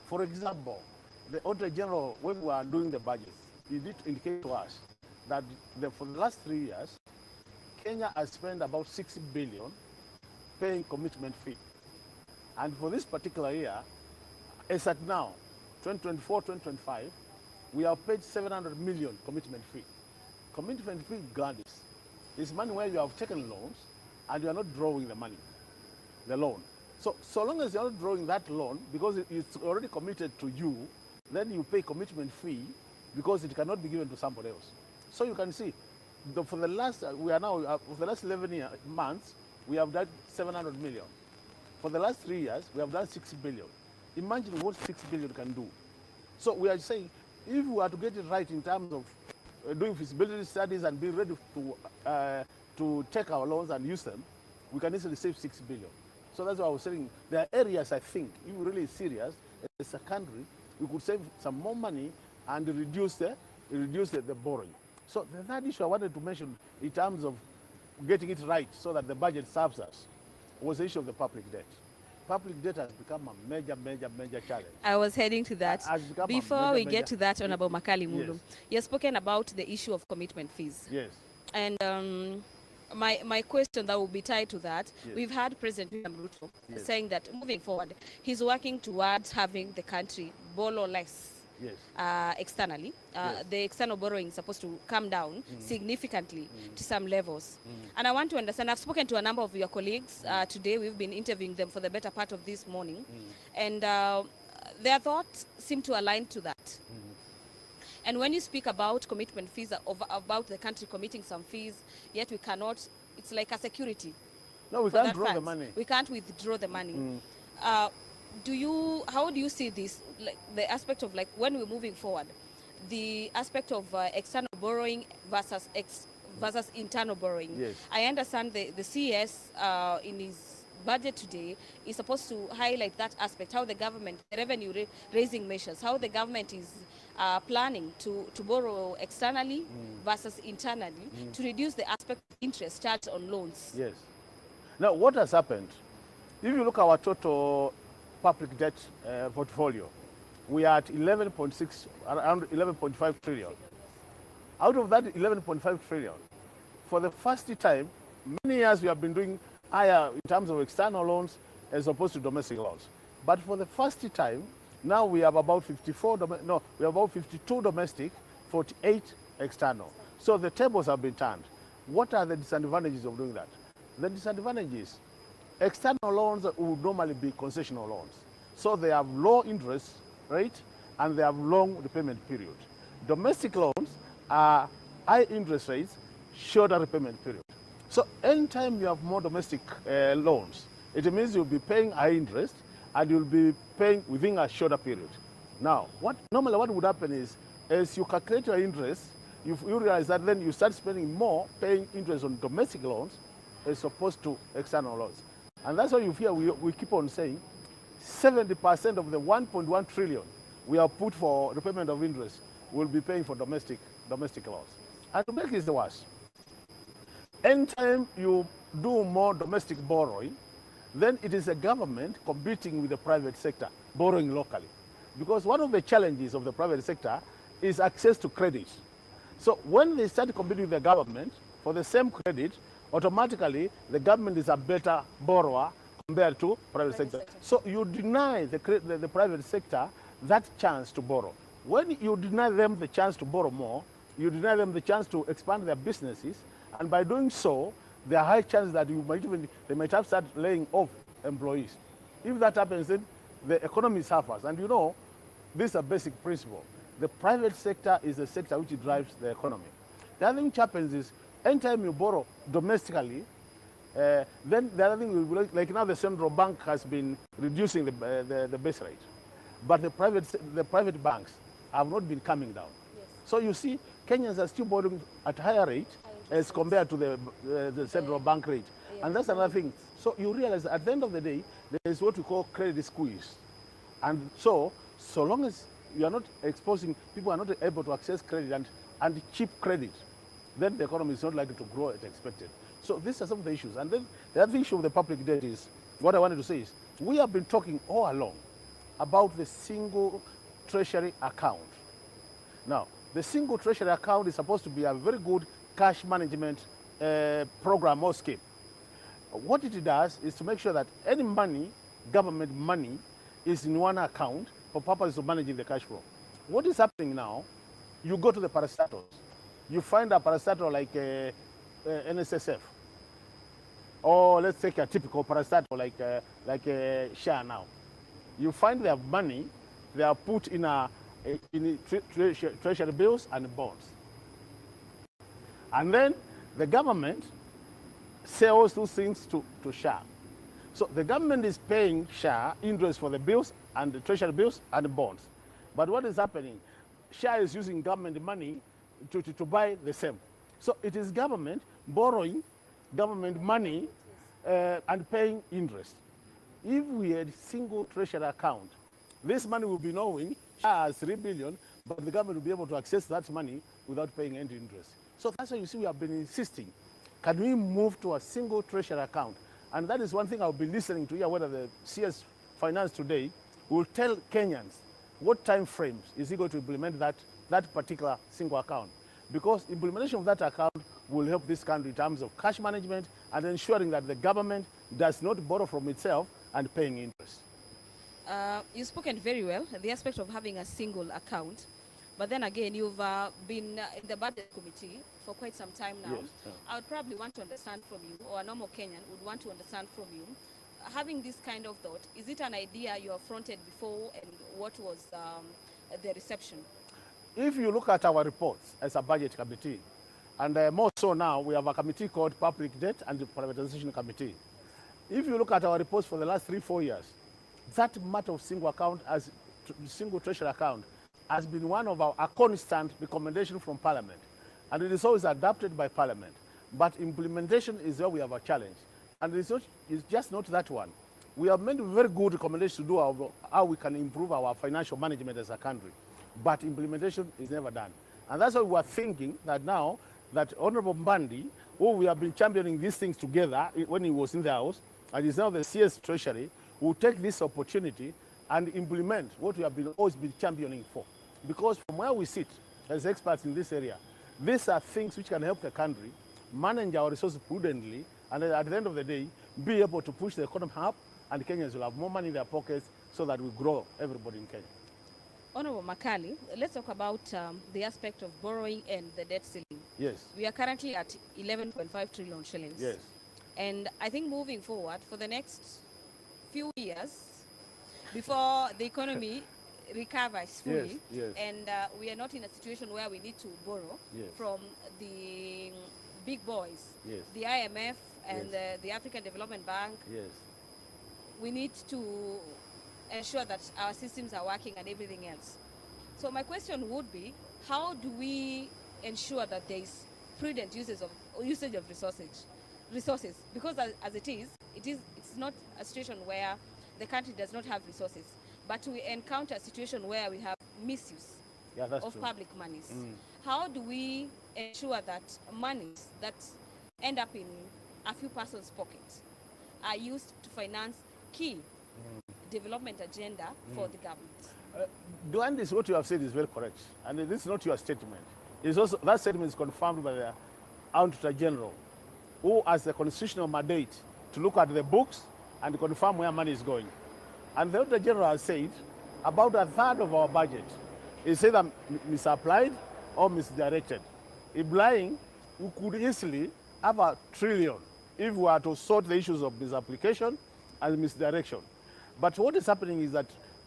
For example, the Auditor General, when we were doing the budget, he did indicate to us that for the last 3 years, Kenya has spent about 60 billion paying commitment fee. And for this particular year, as at now, 2024-2025, we have paid 700 million commitment fee. Commitment fee grants is money where you have taken loans and you are not drawing the money, the loan. So long as you are not drawing that loan, because it's already committed to you, then you pay commitment fee because it cannot be given to somebody else. So you can see, for the last 11 months, we have done 700 million. For the last 3 years, we have done 6 billion. Imagine what 6 billion can do. So we are saying, if we are to get it right in terms of doing feasibility studies and being ready to take our loans and use them, we can easily save 6 billion. So that's why I was saying there are areas I think, if we're really serious as a country, we could save some more money and reduce the borrowing. So the third issue I wanted to mention in terms of getting it right so that the budget serves us was the issue of the public debt. Public debt has become a major challenge. I was heading to that. Before we get to that, Honorable Makali Mulu, yes. You've spoken about the issue of commitment fees. Yes. And my question that will be tied to that, yes. We've had President William Ruto yes. saying that moving forward, he's working towards having the country borrow less. Yes. Externally. Yes. The external borrowing is supposed to come down significantly to some levels. And I want to understand, I've spoken to a number of your colleagues today. We've been interviewing them for the better part of this morning. And their thoughts seem to align to that. And when you speak about commitment fees, about the country committing some fees, yet we cannot, it's like a security. No, we can't draw the money. We can't withdraw the money. How do you see this, like the aspect of, like, when we're moving forward, the aspect of external borrowing versus internal borrowing? Yes. I understand the CS in his budget today is supposed to highlight that aspect, how the government, the revenue raising measures, how the government is planning to borrow externally versus internally to reduce the aspect of interest charged on loans. Yes. Now, what has happened, if you look at our total public debt portfolio, we are at 11.6, around 11.5 trillion. Out of that 11.5 trillion, for the first time, many years we have been doing higher in terms of external loans as opposed to domestic loans. But for the first time, now we have about 52 domestic, 48 external. So the tables have been turned. What are the disadvantages of doing that? The disadvantages, external loans would normally be concessional loans. So they have low interest rate and they have long repayment period. Domestic loans are high interest rates, shorter repayment period. So anytime you have more domestic loans, it means you'll be paying high interest and you'll be paying within a shorter period. Now, normally what would happen is, as you calculate your interest, you realize that then you start spending more paying interest on domestic loans as opposed to external loans. And that's why you hear we keep on saying 70% of the 1.1 trillion we have put for repayment of interest will be paying for domestic loans. And to make it worse, anytime you do more domestic borrowing, then it is a government competing with the private sector, borrowing locally. Because one of the challenges of the private sector is access to credit. So when they start competing with the government for the same credit, automatically the government is a better borrower compared to private sector. So you deny the private sector that chance to borrow. When you deny them the chance to borrow more, you deny them the chance to expand their businesses, and by doing so, there are high chances that they might have started laying off employees. If that happens, then the economy suffers. And you know, this is a basic principle. The private sector is the sector which drives the economy. The other thing which happens is, anytime you borrow domestically, then the other thing will be like now the central bank has been reducing the base rate, but the private banks have not been coming down. Yes. So you see, Kenyans are still borrowing at higher rate as compared to the central bank rate, and that's another thing. So you realize at the end of the day, there is what we call credit squeeze, and so long as you are not exposing, people are not able to access credit and cheap credit, then the economy is not likely to grow as expected. So these are some of the issues. And then the other issue of the public debt is, what I wanted to say is, we have been talking all along about the single treasury account. Now, the single treasury account is supposed to be a very good cash management program or scheme. What it does is to make sure that any money, government money, is in one account for purposes of managing the cash flow. What is happening now, you go to the parastatals, you find a parastatal like NSSF, or let's take a typical parastatal like a share now. You find they have money, they are put in treasury bills and bonds. And then the government sells those things to share. So the government is paying SHA interest for the bills and the treasury bills and the bonds. But what is happening? SHA is using government money to buy the same. So it is government borrowing government money and paying interest. If we had single treasury account, this money will be knowing SHA has 3 billion, but the government will be able to access that money without paying any interest. So that's why you see we have been insisting, can we move to a single treasury account? And that is one thing I'll be listening to here, whether the CS Finance today will tell Kenyans what time frames is he going to implement that particular single account. Because implementation of that account will help this country in terms of cash management and ensuring that the government does not borrow from itself and paying interest. You've spoken very well, the aspect of having a single account. But then again, you've been in the budget committee for quite some time now. Yes, yeah. I would probably want to understand from you, or a normal Kenyan would want to understand from you, having this kind of thought, is it an idea you have fronted before, and what was the reception? If you look at our reports as a budget committee, and more so now, we have a committee called Public Debt and the Privatization Committee. If you look at our reports for the last 3-4 years, that matter of single account as single treasury account has been one of our constant recommendation from Parliament. And it is always adopted by Parliament. But implementation is where we have a challenge. And it's just not that one. We have made very good recommendations to do how we can improve our financial management as a country. But implementation is never done. And that's why we are thinking that now that Honorable Mbandi, who we have been championing these things together when he was in the House, and is now the CS Treasury, will take this opportunity and implement what we have always been championing for. Because from where we sit as experts in this area, these are things which can help the country manage our resources prudently, and at the end of the day, be able to push the economy up, and Kenyans will have more money in their pockets so that we grow everybody in Kenya. Honorable Makali, let's talk about the aspect of borrowing and the debt ceiling. Yes. We are currently at 11.5 trillion shillings. Yes. And I think moving forward for the next few years, before the economy recovers fully, yes. and we are not in a situation where we need to borrow Yes. from the big boys, Yes. the IMF and Yes. the African Development Bank. Yes. We need to ensure that our systems are working and everything else. So my question would be, how do we ensure that there is prudent usage of resources? Because as it's not a situation where the country does not have resources, but we encounter a situation where we have misuse of true. public monies. How do we ensure that monies that end up in a few persons' pockets are used to finance key development agenda for the government? Glandis, what you have said is very correct, and this is not your statement. It's also, that statement is confirmed by the Auditor General, who has the constitutional mandate to look at the books and confirm where money is going. And the Auditor General has said about a third of our budget is either misapplied or misdirected. Implying we could easily have $1 trillion if we were to sort the issues of misapplication and misdirection. But what is happening is that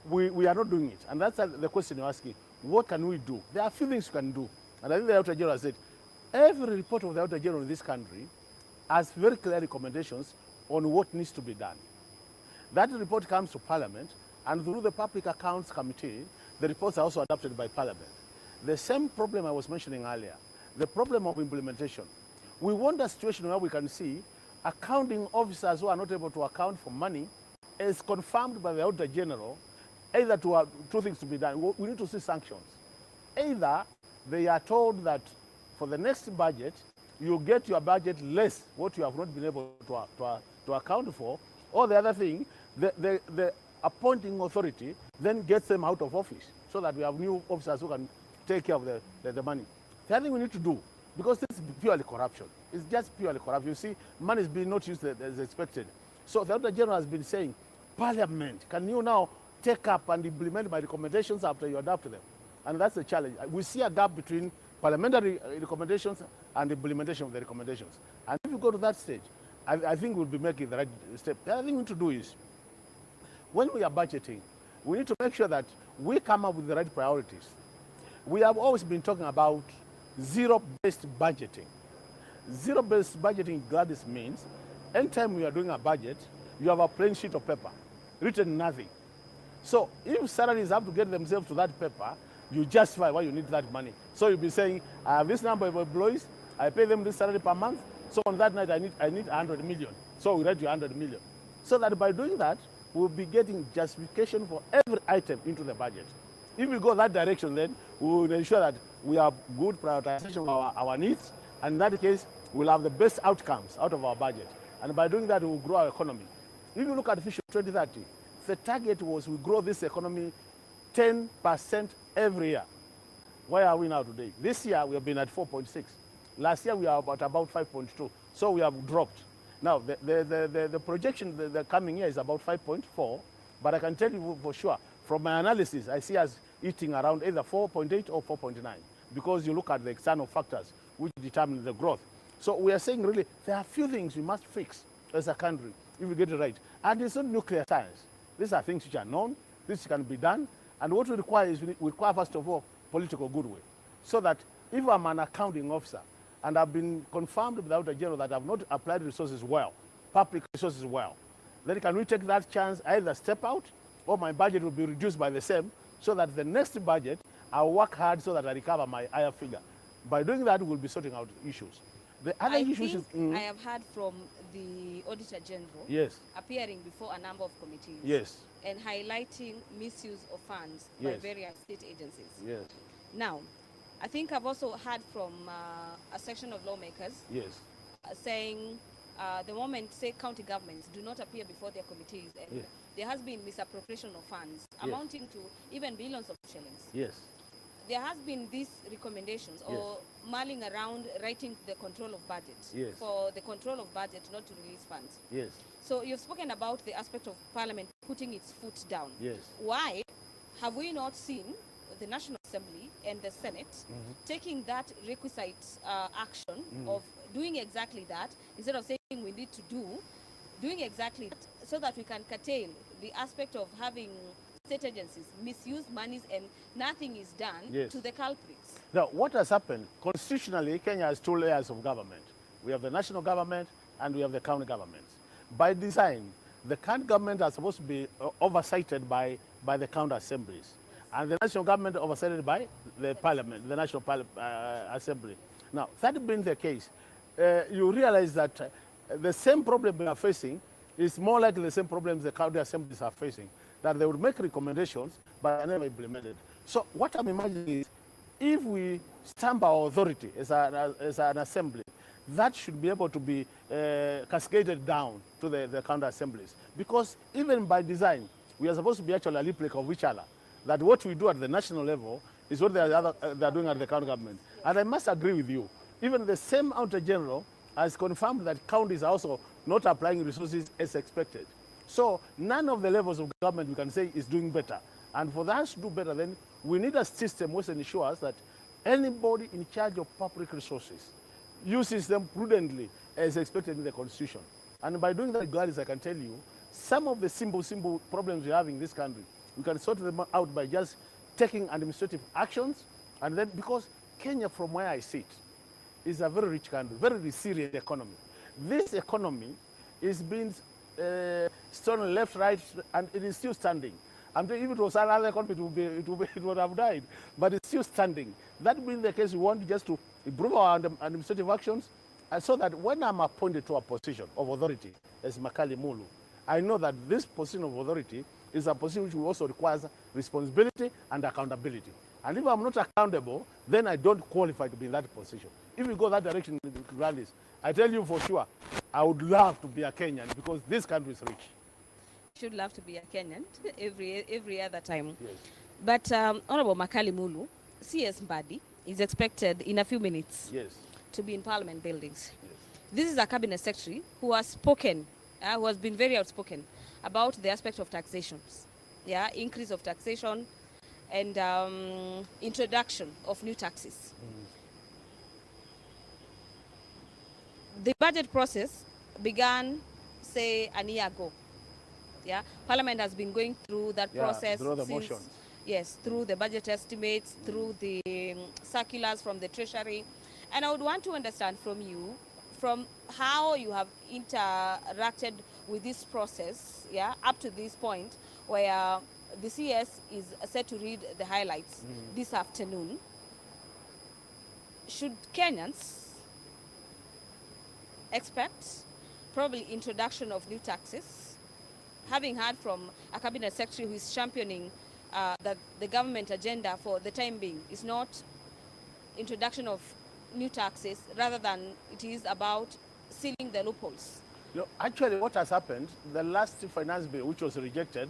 we are not doing it. And that's the question you're asking. What can we do? There are a few things you can do. And I think the Auditor General said, every report of the Auditor General in this country has very clear recommendations on what needs to be done. That report comes to Parliament, and through the Public Accounts Committee, the reports are also adopted by Parliament. The same problem I was mentioning earlier, the problem of implementation. We want a situation where we can see accounting officers who are not able to account for money is confirmed by the Auditor General, either to have two things to be done. We need to see sanctions. Either they are told that for the next budget, you get your budget less what you have not been able to account for, or the other thing, the appointing authority then gets them out of office so that we have new officers who can take care of the money. The other thing we need to do, because this is purely corruption, it's just purely corruption. You see, money is being not used as expected. So the Auditor General has been saying, Parliament, can you now take up and implement my recommendations after you adopt them? And that's the challenge. We see a gap between parliamentary recommendations and implementation of the recommendations. And if you go to that stage, I think we'll be making the right step. The other thing we need to do is, when we are budgeting, we need to make sure that we come up with the right priorities. We have always been talking about zero-based budgeting. Zero-based budgeting, Gladys, means anytime we are doing a budget, You have a plain sheet of paper, written nothing. So if salaries have to get themselves to that paper, you justify why you need that money. So you'll be saying, I have this number of employees, I pay them this salary per month, so on that night I need 100 million. So we write you 100 million. So that by doing that, we'll be getting justification for every item into the budget. If we go that direction, then we will ensure that we have good prioritization of our needs, and in that case, we'll have the best outcomes out of our budget. And by doing that, we'll grow our economy. If you look at Vision 2030, the target was we grow this economy 10% every year. Where are we now today? This year, we have been at 4.6. Last year, we are at about 5.2. So we have dropped. Now, the projection the coming year is about 5.4, but I can tell you for sure, from my analysis, I see us eating around either 4.8 or 4.9, because you look at the external factors which determine the growth. So we are saying really there are a few things we must fix as a country if we get it right. And it's not nuclear science. These are things which are known, this can be done, and what we require is we require first of all political goodwill. So that if I'm an accounting officer and I've been confirmed without a general that I've not applied resources well, public resources well, then can we take that chance, either step out or my budget will be reduced by the same, so that the next budget I'll work hard so that I recover my higher figure. By doing that, we'll be sorting out issues. The other issues is, I have heard from the Auditor General yes, appearing before a number of committees, yes, and highlighting misuse of funds by various state agencies. yes, Now, I think I've also heard from a section of lawmakers yes, saying the moment, say, county governments do not appear before their committees, and yes, there has been misappropriation of funds amounting to even billions of shillings. yes, There has been these recommendations or mulling around writing the control of budget for the control of budget not to release funds. yes, So you've spoken about the aspect of Parliament putting its foot down. yes. Why have we not seen the National Assembly and the Senate taking that requisite action of doing exactly that, instead of saying we need to doing exactly that, so that we can curtail the aspect of having state agencies misuse monies and nothing is done to the culprits? Now, what has happened, constitutionally, Kenya has two layers of government. We have the national government and we have the county governments. By design, the county government are supposed to be oversighted by the county assemblies, and the national government oversighted by the parliament, the national assembly. Now, that being the case, you realize that the same problem we are facing is more like the same problems the county assemblies are facing, that they would make recommendations but are never implemented. So what I'm imagining is, if we stamp our authority as an assembly, that should be able to be cascaded down to the county assemblies. Because even by design, we are supposed to be actually a replica of each other. That what we do at the national level is what they are doing at the county government. And I must agree with you. Even the same Auditor General has confirmed that counties are also not applying resources as expected. So none of the levels of government we can say is doing better. And for us to do better, then we need a system which ensures that anybody in charge of public resources uses them prudently as expected in the Constitution. And by doing that, Gladys, I can tell you, some of the simple problems we have in this country, we can sort them out by just taking administrative actions. And then, because Kenya, from where I sit, is a very rich country, very resilient economy. This economy is being stolen left, right, and it is still standing. I'm saying if it was another economy, it would have died, but it's still standing. That being the case, we want just to improve our administrative actions, and so that when I'm appointed to a position of authority as Makali Mulu, I know that this position of authority is a position which also requires responsibility and accountability. And if I'm not accountable, then I don't qualify to be in that position. If we go that direction, Gladys, I tell you for sure, I would love to be a Kenyan, because this country is rich. Should love to be a Kenyan every other time. Yes. But Honorable Makali Mulu, CS Mbadi, is expected in a few minutes to be in Parliament buildings. Yes. This is a cabinet secretary who has spoken, who has been very outspoken about the aspect of taxations, increase of taxation and introduction of new taxes. The budget process began, say, a year ago. Parliament has been going through that process through the motions. Yes, through the budget estimates, through the circulars from the Treasury. And I would want to understand from you, from how you have interacted with this process, yeah, up to this point where the CS is set to read the highlights this afternoon. Should Kenyans expect probably introduction of new taxes? Having heard from a cabinet secretary who is championing that the government agenda for the time being is not introduction of new taxes, rather than it is about sealing the loopholes. Actually, what has happened, the last finance bill, which was rejected,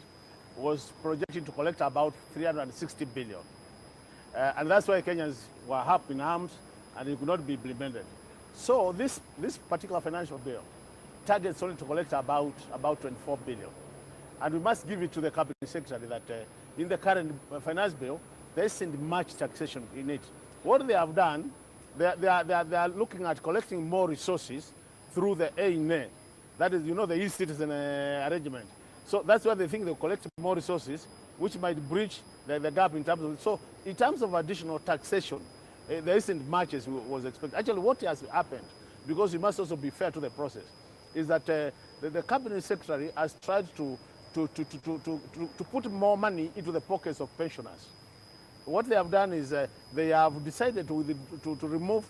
was projected to collect about 360 billion. And that's why Kenyans were up in arms and it could not be implemented. So this particular financial bill targets only to collect about 24 billion. And we must give it to the cabinet secretary that in the current finance bill, there isn't much taxation in it. What they have done, they are looking at collecting more resources through the A&A. That is, the e-citizen arrangement. So that's why they think they'll collect more resources, which might breach the gap in terms of. So in terms of additional taxation, there isn't much as was expected. Actually, what has happened, because we must also be fair to the process, is that the cabinet secretary has tried to put more money into the pockets of pensioners. What they have done is they have decided to remove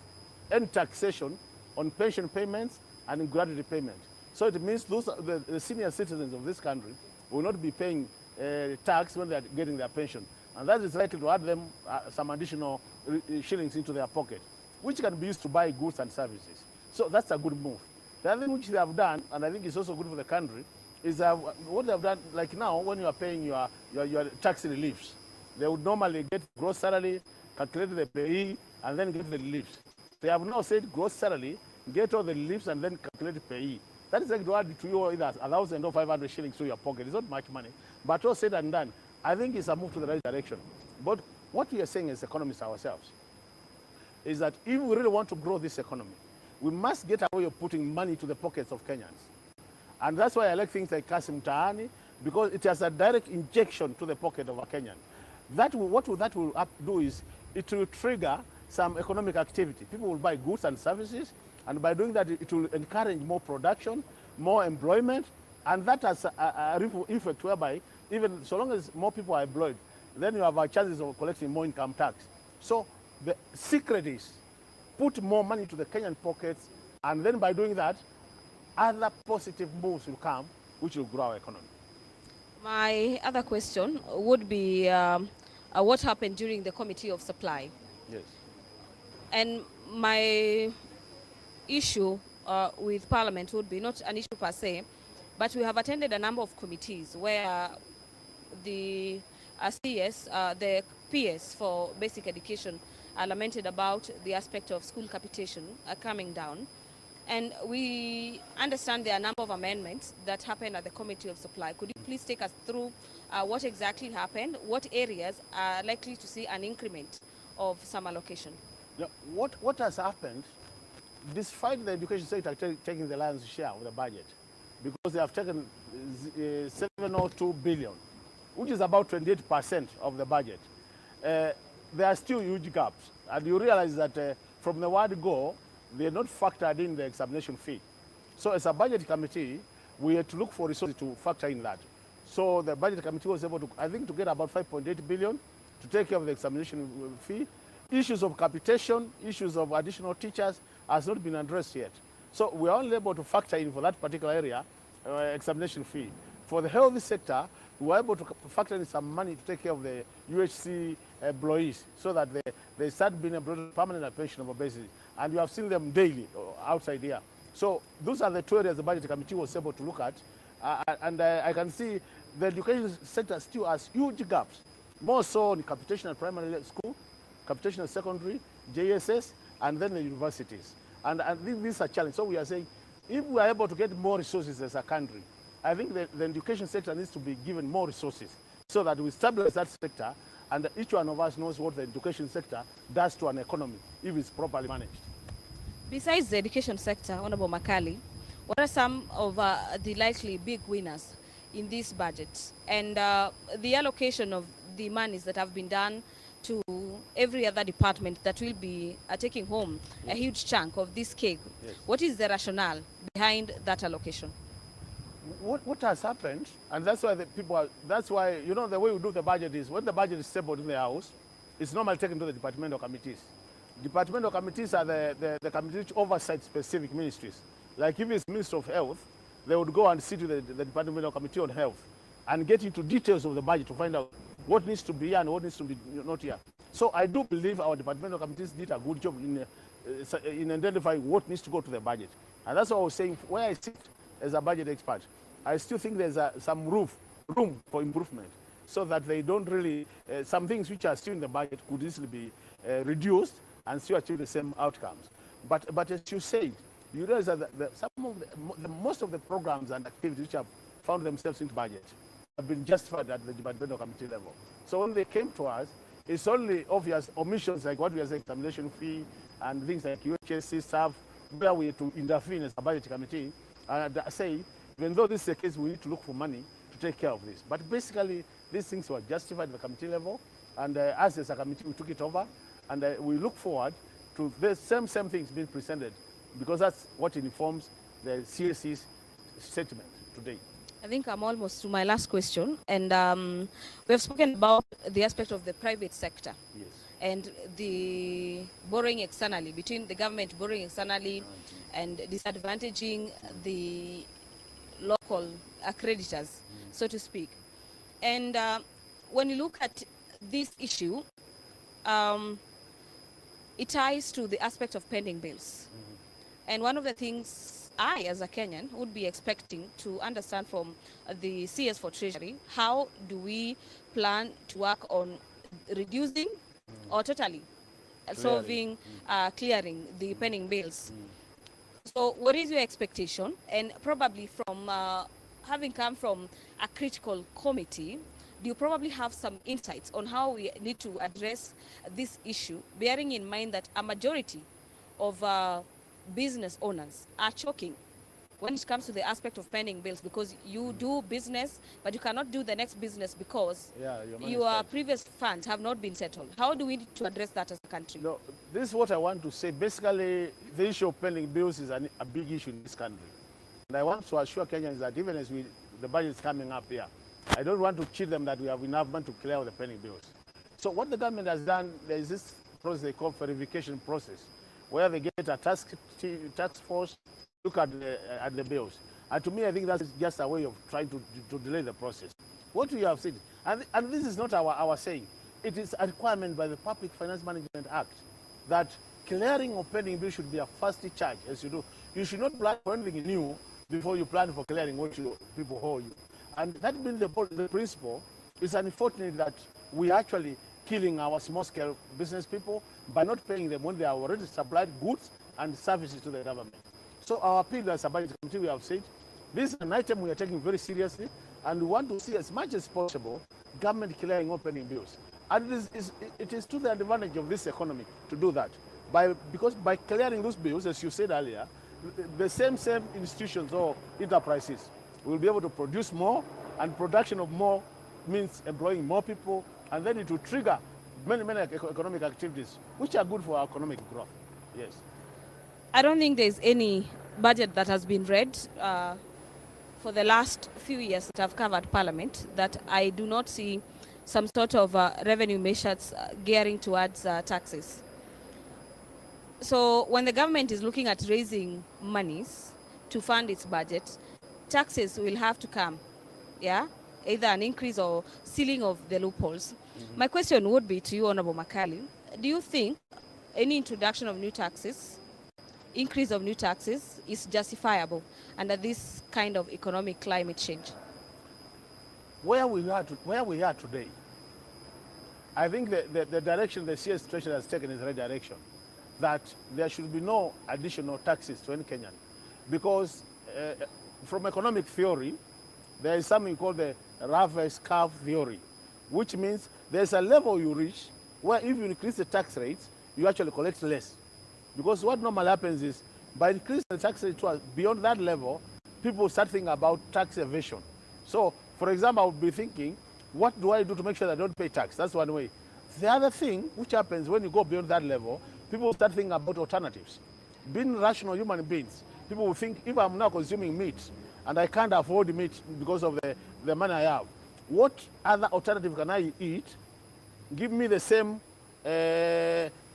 any taxation on pension payments and gratuity payment. So it means the senior citizens of this country will not be paying tax when they are getting their pension. And that is likely to add them some additional shillings into their pocket, which can be used to buy goods and services. So that's a good move. The other thing which they have done, and I think it's also good for the country, is what they have done, like now when you are paying your tax reliefs, they would normally get gross salary, calculate the payee, and then get the reliefs. They have now said gross salary, get all the reliefs, and then calculate the payee. That is like to add to you either 1,000 or 500 shillings to your pocket. It's not much money. But all said and done, I think it's a move to the right direction. But what we are saying as economists ourselves is that if we really want to grow this economy, we must get away of putting money to the pockets of Kenyans. And that's why I like things like Kasi Mtaani, because it has a direct injection to the pocket of a Kenyan. That will do is it will trigger some economic activity. People will buy goods and services, and by doing that, it will encourage more production, more employment, and that has a ripple effect whereby even so long as more people are employed, then you have a chances of collecting more income tax. So the secret is put more money to the Kenyan pockets, and then by doing that, other positive moves will come, which will grow our economy. My other question would be what happened during the Committee of Supply? Yes. And my issue with Parliament would be not an issue per se, but we have attended a number of committees where the CS, the PS for basic education, are lamented about the aspect of school capitation coming down. And we understand there are a number of amendments that happened at the Committee of Supply. Could you please take us through what exactly happened, what areas are likely to see an increment of some allocation? Now, what has happened, despite the education sector taking the lion's share of the budget, because they have taken 702 billion, which is about 28% of the budget, there are still huge gaps. And you realize that from the word go, they are not factored in the examination fee. So as a budget committee, we had to look for resources to factor in that. So the budget committee was able to, I think, to get about 5.8 billion to take care of the examination fee. Issues of capitation, issues of additional teachers has not been addressed yet. So we are only able to factor in for that particular area examination fee. For the health sector, we were able to factor in some money to take care of the UHC employees so that they start being employed on a permanent and pensionable basis. And you have seen them daily outside here. So those are the two areas the budget committee was able to look at. And I can see the education sector still has huge gaps, more so in capitation at primary school, capitation at secondary, JSS, and then the universities. And this is a challenge. So we are saying, if we are able to get more resources as a country, I think the education sector needs to be given more resources so that we stabilize that sector, and each one of us knows what the education sector does to an economy if it's properly managed. Besides the education sector, Honorable Makali, what are some of the likely big winners in this budget? And the allocation of the monies that have been done to every other department that will be taking home a huge chunk of this cake. Yes. What is the rationale behind that allocation? what has happened, and that's why the people are, that's why, you know, the way we do the budget is when the budget is tabled in the House, it's normally taken to the departmental committees. Departmental committees are the committees which oversight specific ministries. Like if it's Minister of Health, they would go and sit with the departmental committee on health and get into details of the budget to find out what needs to be here and what needs to be not here. So I do believe our departmental committees did a good job in identifying what needs to go to the budget. And that's what I was saying, where I sit as a budget expert, I still think there's some room for improvement so that they don't really, some things which are still in the budget could easily be reduced and still achieve the same outcomes. But as you said, you realize that most of the programs and activities which have found themselves in the budget have been justified at the departmental committee level. So when they came to us, it's only obvious omissions like what we are saying, examination fee and things like UHSC staff, where we have to intervene as a budget committee and say, even though this is the case, we need to look for money to take care of this. But basically, these things were justified at the committee level, and us as a committee, we took it over, and we look forward to the same things being presented, because that's what informs the CSC's statement today. I think I'm almost to my last question, and we have spoken about the aspect of the private sector. Yes. And the borrowing externally, between the government borrowing externally and disadvantaging the local accreditors, so to speak. And when you look at this issue, it ties to the aspect of pending bills. And one of the things I, as a Kenyan, would be expecting to understand from the CS for Treasury, how do we plan to work on reducing or totally solving, clearing the pending bills? So what is your expectation? And probably from having come from a critical committee, do you probably have some insights on how we need to address this issue, bearing in mind that a majority of business owners are choking when it comes to the aspect of pending bills, because you do business, but you cannot do the next business because your previous funds have not been settled. How do we need to address that as a country? No, this is what I want to say. Basically, the issue of pending bills is a big issue in this country. And I want to assure Kenyans that even as the budget is coming up here, I don't want to cheat them that we have enough money to clear all the pending bills. So what the government has done, there is this process they call verification process, where they get a task force, look at the bills. And to me, I think that's just a way of trying to delay the process. What we have said, and this is not our saying, it is a requirement by the Public Finance Management Act that clearing of pending bills should be a first charge, as you do. You should not plan for anything new before you plan for clearing what people owe you. And that being the principle, it's unfortunate that we are actually killing our small-scale business people by not paying them when they are already supplied goods and services to the government. So our appeal as a budget committee, we have said, this is an item we are taking very seriously, and we want to see as much as possible government clearing opening bills. And it is to the advantage of this economy to do that. Because by clearing those bills, as you said earlier, the same institutions or enterprises will be able to produce more, and production of more means employing more people, and then it will trigger many economic activities, which are good for our economic growth. Yes. I don't think there's any budget that has been read for the last few years that I've covered Parliament that I do not see some sort of revenue measures gearing towards taxes. So when the government is looking at raising monies to fund its budget, taxes will have to come, yeah? Either an increase or sealing of the loopholes. My question would be to you, Honorable Makali, do you think any introduction of new taxes, increase of new taxes is justifiable under this kind of economic climate change? Where we are today, I think the direction the CS Treasury has taken is the right direction, that there should be no additional taxes to any Kenyan, because from economic theory, there is something called the reverse curve theory, which means there's a level you reach where if you increase the tax rates, you actually collect less. Because what normally happens is, by increasing the tax rate beyond that level, people start thinking about tax evasion. So, for example, I would be thinking, what do I do to make sure that I don't pay tax? That's one way. The other thing which happens when you go beyond that level, people start thinking about alternatives. Being rational human beings, people will think, if I'm now consuming meat and I can't afford meat because of the money I have. What other alternative can I eat? Give me the same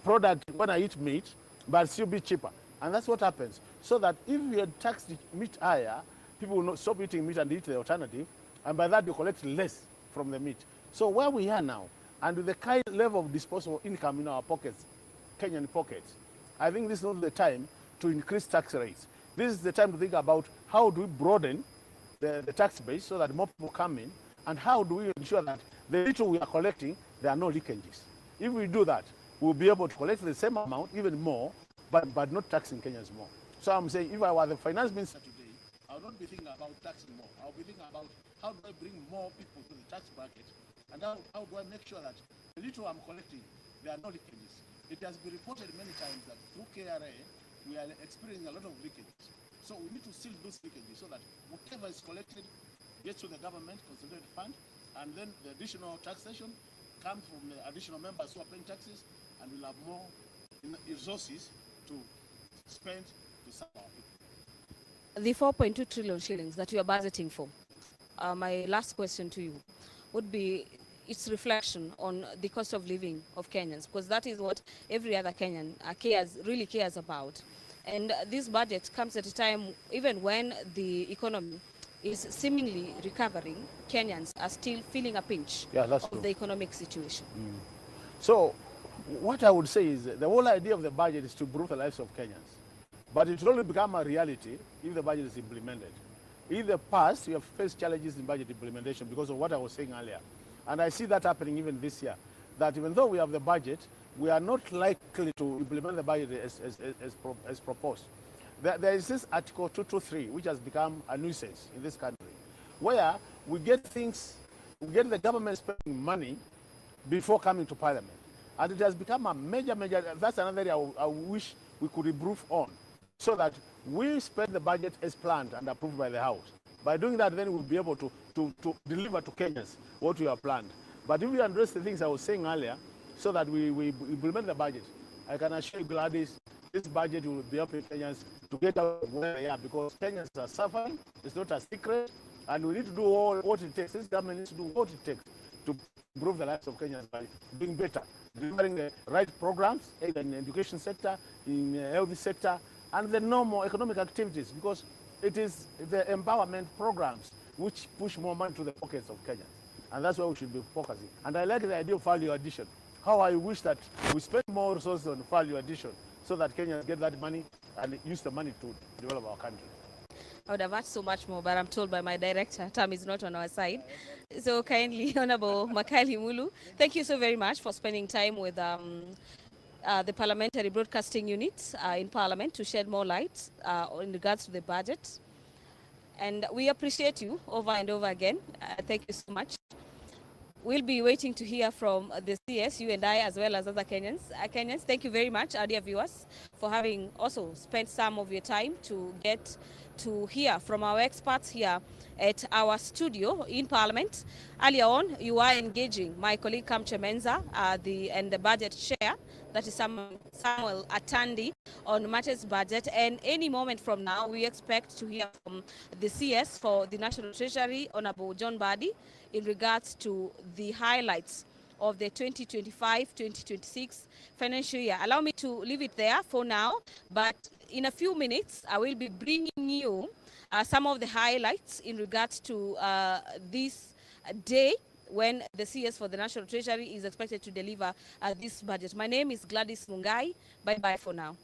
product when I eat meat, but still be cheaper. And that's what happens. So that if you had taxed meat higher, people will not stop eating meat and eat the alternative, and by that you collect less from the meat. So where we are now, and with the kind level of disposable income in our pockets, Kenyan pockets, I think this is not the time to increase tax rates. This is the time to think about how do we broaden the tax base so that more people come in, and how do we ensure that the little we are collecting, there are no leakages. If we do that, we'll be able to collect the same amount, even more, but not taxing Kenyans more. So I'm saying, if I were the finance minister today, I would not be thinking about taxing more. I would be thinking about how do I bring more people to the tax bracket, and how do I make sure that the little I'm collecting, there are no leakages. It has been reported many times that through KRA, we are experiencing a lot of leakages. So we need to seal those leakages so that whatever is collected gets to the government consolidated fund, and then the additional taxation comes from the additional members who are paying taxes, and we'll have more resources to spend to serve our people. The 4.2 trillion shillings that you are budgeting for, my last question to you would be its reflection on the cost of living of Kenyans, because that is what every other Kenyan really cares about. And this budget comes at a time, even when the economy is seemingly recovering, Kenyans are still feeling a pinch of the economic situation. So what I would say is the whole idea of the budget is to improve the lives of Kenyans. But it will only become a reality if the budget is implemented. In the past, we have faced challenges in budget implementation because of what I was saying earlier. And I see that happening even this year, that even though we have the budget, we are not likely to implement the budget as proposed. There is this Article 223, which has become a nuisance in this country, where we get the government spending money before coming to Parliament. And it has become a major, that's another area I wish we could improve on, so that we spend the budget as planned and approved by the House. By doing that, then we'll be able to deliver to Kenyans what we have planned. But if we address the things I was saying earlier, so that we implement the budget, I can assure you, Gladys, this budget will be helping Kenyans to get out of where they are, because Kenyans are suffering. It's not a secret, and we need to do all what it takes. This government needs to do what it takes to improve the lives of Kenyans by doing better, delivering the right programs, either in the education sector, in the health sector, and the normal economic activities, because it is the empowerment programs which push more money to the pockets of Kenyans. And that's where we should be focusing. And I like the idea of value addition. How I wish that we spend more resources on value addition so that Kenyans get that money and use the money to develop our country. I would have asked so much more, but I'm told by my director, time is not on our side. So kindly, Honorable Makali Mulu, thank you so very much for spending time with the Parliamentary Broadcasting Unit in Parliament to shed more light in regards to the budget. And we appreciate you over and over again. Thank you so much. We'll be waiting to hear from the CS, you and I, as well as other Kenyans. Kenyans, thank you very much, our dear viewers, for having also spent some of your time to get to hear from our experts here at our studio in Parliament. Earlier on, you are engaging my colleague Kamche Menza and the budget chair, that is Samuel Atandi, on matters budget. And any moment from now, we expect to hear from the CS for the National Treasury, Honorable John Badi, in regards to the highlights of the 2025-2026 financial year. Allow me to leave it there for now, but in a few minutes, I will be bringing you some of the highlights in regards to this day when the CS for the National Treasury is expected to deliver this budget. My name is Gladys Mungai. Bye-bye for now.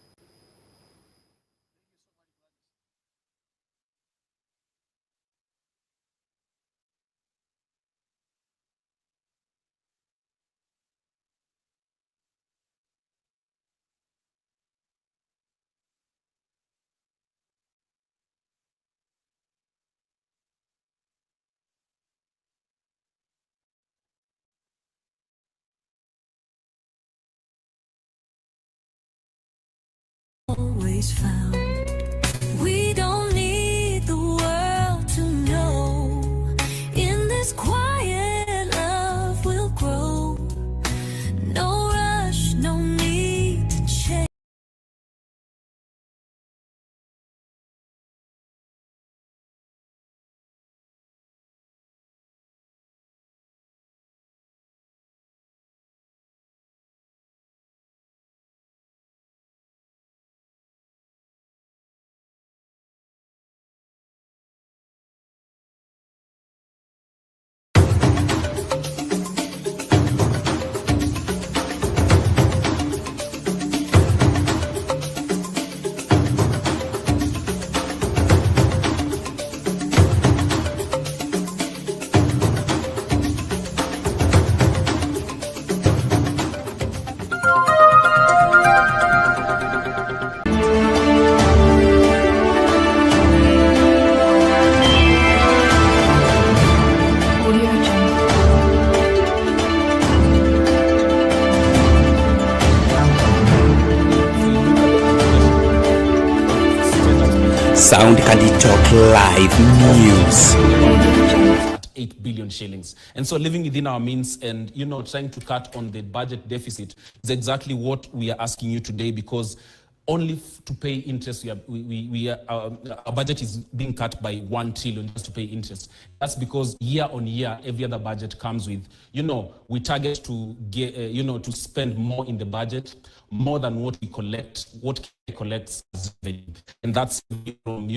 Always found we don't need the world to know. In this quiet, love will grow. No rush, no need to change. Sound Candy Talk Live News. 8 billion shillings. And so living within our means and, trying to cut on the budget deficit is exactly what we are asking you today, because only to pay interest, our budget is being cut by 1 trillion just to pay interest. That's because year on year, every other budget comes with, we target to get, to spend more in the budget, more than what we collect, what collects as revenue. And that's from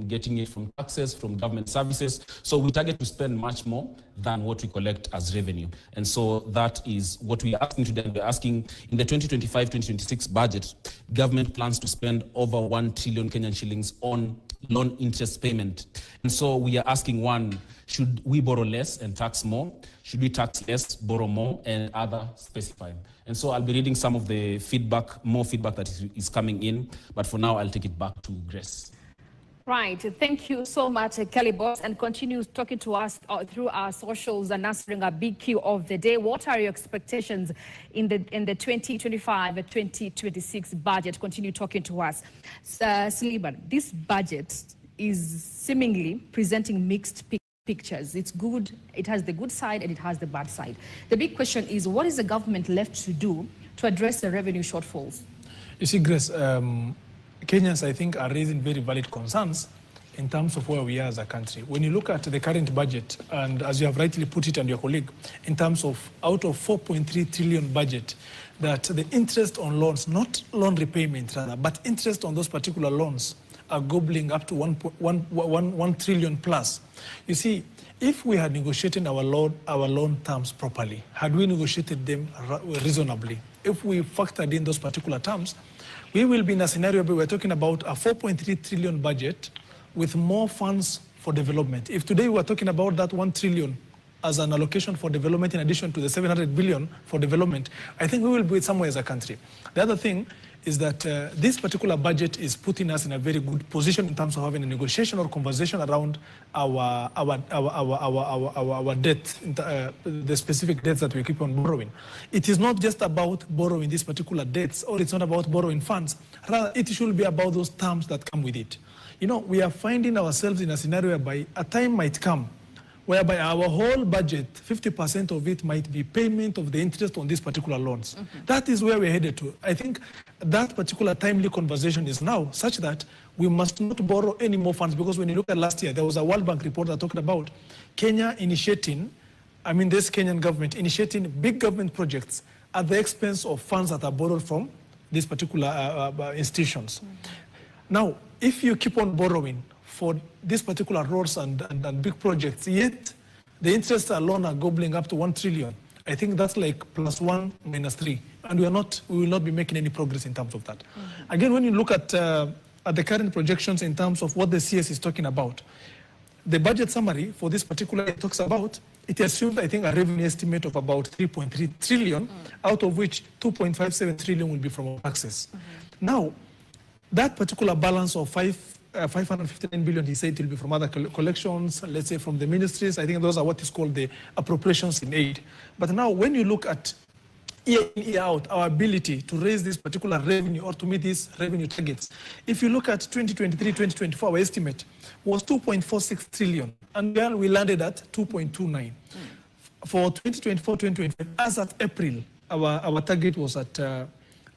getting it from taxes, from government services. So we target to spend much more than what we collect as revenue. And so that is what we are asking today. We're asking in the 2025-2026 budget, government plans to spend over 1 trillion Kenyan shillings on loan interest payment. And so we are asking, one, should we borrow less and tax more? Should we tax less, borrow more, and other specify? And so I'll be reading some of the feedback, more feedback that is coming in. But for now, I'll take it back to Grace. Right. Thank you so much, Kelly Boss, and continue talking to us through our socials and answering our big Q of the day. What are your expectations in the 2025-2026 budget? Continue talking to us. Sliban, this budget is seemingly presenting mixed pictures. It's good, it has the good side and it has the bad side. The big question is, what is the government left to do to address the revenue shortfalls? You see, Grace, Kenyans, I think, are raising very valid concerns in terms of where we are as a country. When you look at the current budget, and as you have rightly put it and your colleague, in terms of out of 4.3 trillion budget, that the interest on loans, not loan repayment rather, but interest on those particular loans are gobbling up to 1 trillion plus. You see, if we had negotiated our loan terms properly, had we negotiated them reasonably, if we factored in those particular terms, we will be in a scenario where we're talking about a 4.3 trillion budget with more funds for development. If today we're talking about that 1 trillion as an allocation for development in addition to the 700 billion for development, I think we will be somewhere as a country. The other thing is that this particular budget is putting us in a very good position in terms of having a negotiation or conversation around our debt, the specific debts that we keep on borrowing. It is not just about borrowing these particular debts, or it's not about borrowing funds. Rather, it should be about those terms that come with it. We are finding ourselves in a scenario whereby a time might come whereby our whole budget, 50% of it might be payment of the interest on these particular loans. Mm-hmm. That is where we're headed to. I think that particular timely conversation is now such that we must not borrow any more funds, because when you look at last year, there was a World Bank report that talked about Kenya initiating, this Kenyan government initiating big government projects at the expense of funds that are borrowed from these particular institutions. Mm-hmm. Now, if you keep on borrowing for these particular roads and big projects, yet the interests alone are gobbling up to 1 trillion. I think that's like +1 -3, and we will not be making any progress in terms of that. Mm-hmm. Again, when you look at the current projections in terms of what the CS is talking about, the budget summary for this particular year talks about, it assumes, I think, a revenue estimate of about 3.3 trillion, out of which 2.57 trillion will be from taxes. Mm-hmm. Now, that particular balance of 559 billion, he said it will be from other collections, let's say from the ministries. I think those are what is called the appropriations in aid. But now when you look at year in, year out, our ability to raise this particular revenue or to meet these revenue targets, if you look at 2023-2024, our estimate was 2.46 trillion, and then we landed at 2.29. For 2024-2025, as at April, our target was at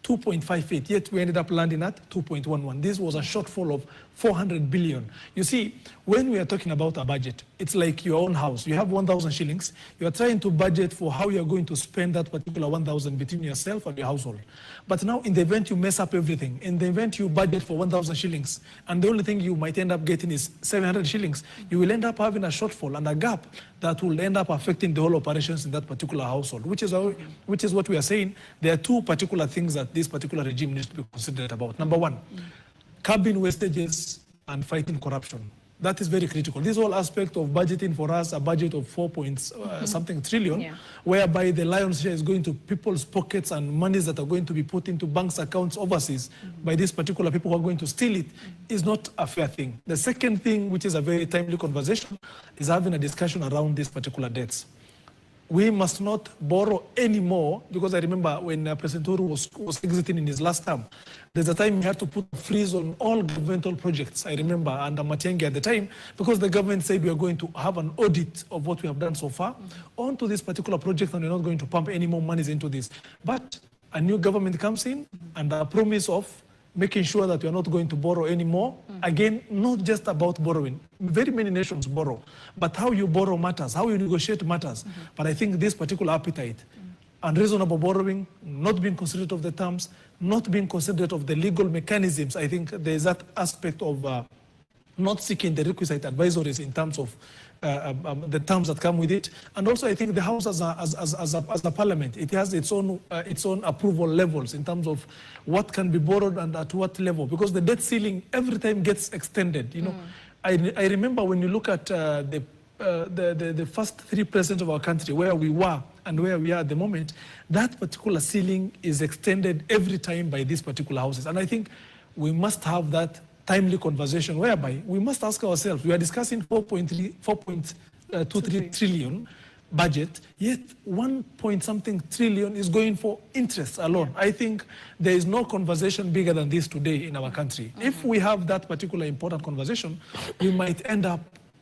2.58, yet we ended up landing at 2.11. This was a shortfall of 400 billion. You see, when we are talking about a budget, it's like your own house. You have 1,000 shillings. You are trying to budget for how you're going to spend that particular 1,000 between yourself and your household. But now, in the event you mess up everything, in the event you budget for 1,000 shillings, and the only thing you might end up getting is 700 shillings, you will end up having a shortfall and a gap that will end up affecting the whole operations in that particular household, which is what we are saying. There are two particular things that this particular regime needs to be considered about. Number one, curbing wastages and fighting corruption. That is very critical. This whole aspect of budgeting for us, a budget of 4.something trillion, whereby the lion's share is going to people's pockets and monies that are going to be put into banks' accounts overseas by these particular people who are going to steal it, is not a fair thing. The second thing, which is a very timely conversation, is having a discussion around these particular debts. we must not borrow anymore, because I remember when President Thur was exiting in his last term, there's a time he had to put a freeze on all governmental projects, I remember, under Matiang'i at the time, because the government said we are going to have an audit of what we have done so far onto this particular project, and we're not going to pump any more monies into this. But a new government comes in, and a promise of making sure that we are not going to borrow anymore. Again, not just about borrowing. Very many nations borrow, but how you borrow matters, how you negotiate matters. But I think this particular appetite, unreasonable borrowing, not being considerate of the terms, not being considerate of the legal mechanisms, I think there is that aspect of not seeking the requisite advisories in terms of the terms that come with it. And also I think the House as a parliament, it has its own approval levels in terms of what can be borrowed and at what level, because the debt ceiling every time gets extended. You know, I remember when you look at the first 3 presidents of our country, where we were and where we are at the moment, that particular ceiling is extended every time by these particular houses. And I think we must have that timely conversation whereby we must ask ourselves, we are discussing 4.23 trillion budget, yet 1-point-something trillion is going for interest alone. I think there is no conversation bigger than this today in our country. If we have that particular important conversation, we might end up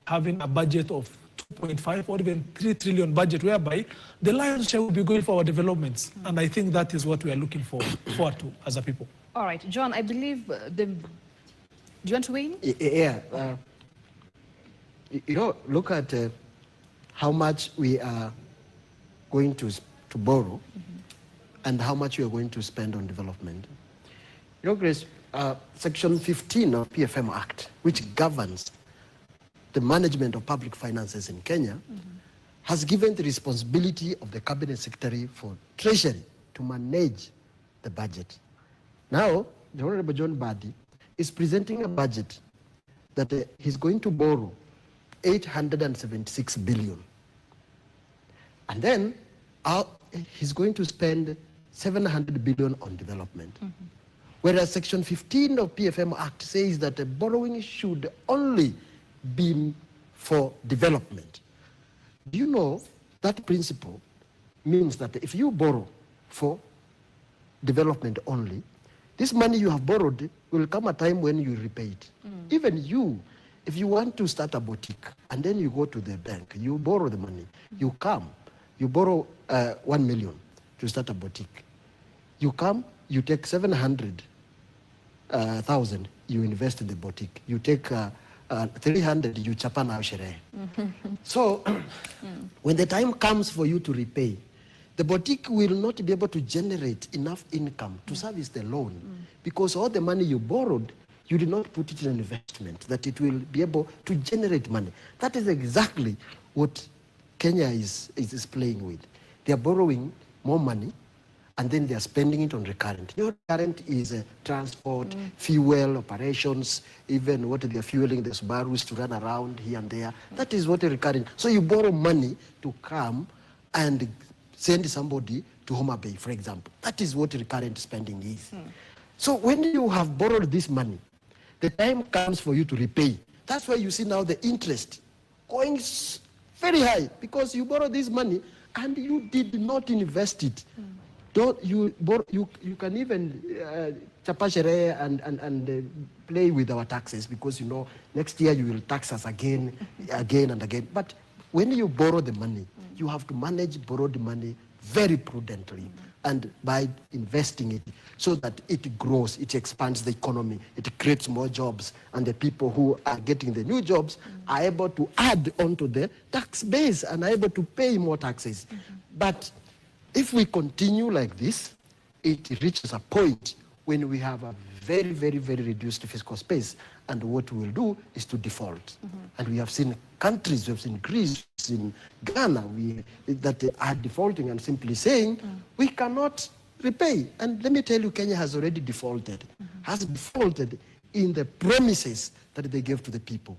having a budget of 2.5 or even 3 trillion budget, whereby the lion's share will be going for our developments. And I think that is what we are looking forward to as a people. All right, John, I believe do you want to weigh in? Yeah. You know, look at how much we are going to borrow and how much we are going to spend on development. You know, Grace, Section 15 of PFM Act, which governs the management of public finances in Kenya, has given the responsibility of the Cabinet Secretary for Treasury to manage the budget. Now, the Honorable John Badi is presenting a budget that he's going to borrow 876 billion. And then he's going to spend 700 billion on development. Whereas Section 15 of PFM Act says that the borrowing should only be for development. Do you know that principle means that if you borrow for development only, this money you have borrowed will come a time when you repay it. Even you, if you want to start a boutique and then you go to the bank, you borrow the money, you come, you borrow 1 million to start a boutique. You come, you take 700,000, you invest in the boutique. You take 300, you chapa na sherehe. So when the time comes for you to repay, the boutique will not be able to generate enough income to service the loan because all the money you borrowed, you did not put it in an investment that it will be able to generate money. That is exactly what Kenya is playing with. They are borrowing more money and then they are spending it on recurrent. Your recurrent is transport, fuel, operations, even what they are fueling the Subarus to run around here and there. That is what a recurrent. So you borrow money to come and send somebody to Homa Bay, for example. That is what recurrent spending is. So when you have borrowed this money, the time comes for you to repay. That's why you see now the interest going very high because you borrow this money and you did not invest it. You can even chapashere and play with our taxes because you know next year you will tax us again and again. But when you borrow the money, you have to manage borrowed money very prudently and by investing it so that it grows, it expands the economy, it creates more jobs, and the people who are getting the new jobs are able to add onto the tax base and are able to pay more taxes. But if we continue like this, it reaches a point when we have a very, very, very reduced fiscal space. And what we will do is to default. And we have seen countries, we have seen Greece, in Ghana, that are defaulting and simply saying, we cannot repay. And let me tell you, Kenya has already defaulted, has defaulted in the promises that they gave to the people.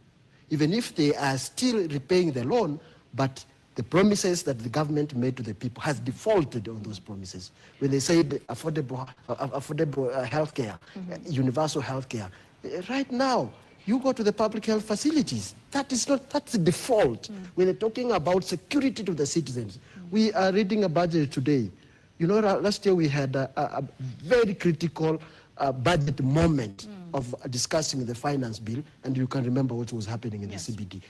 Even if they are still repaying the loan, but the promises that the government made to the people has defaulted on those promises. When they said affordable healthcare, universal healthcare, right now, you go to the public health facilities. That's the default. When they're talking about security to the citizens, We are reading a budget today. You know, last year we had a very critical budget moment of discussing the finance bill, and you can remember what was happening in the CBD.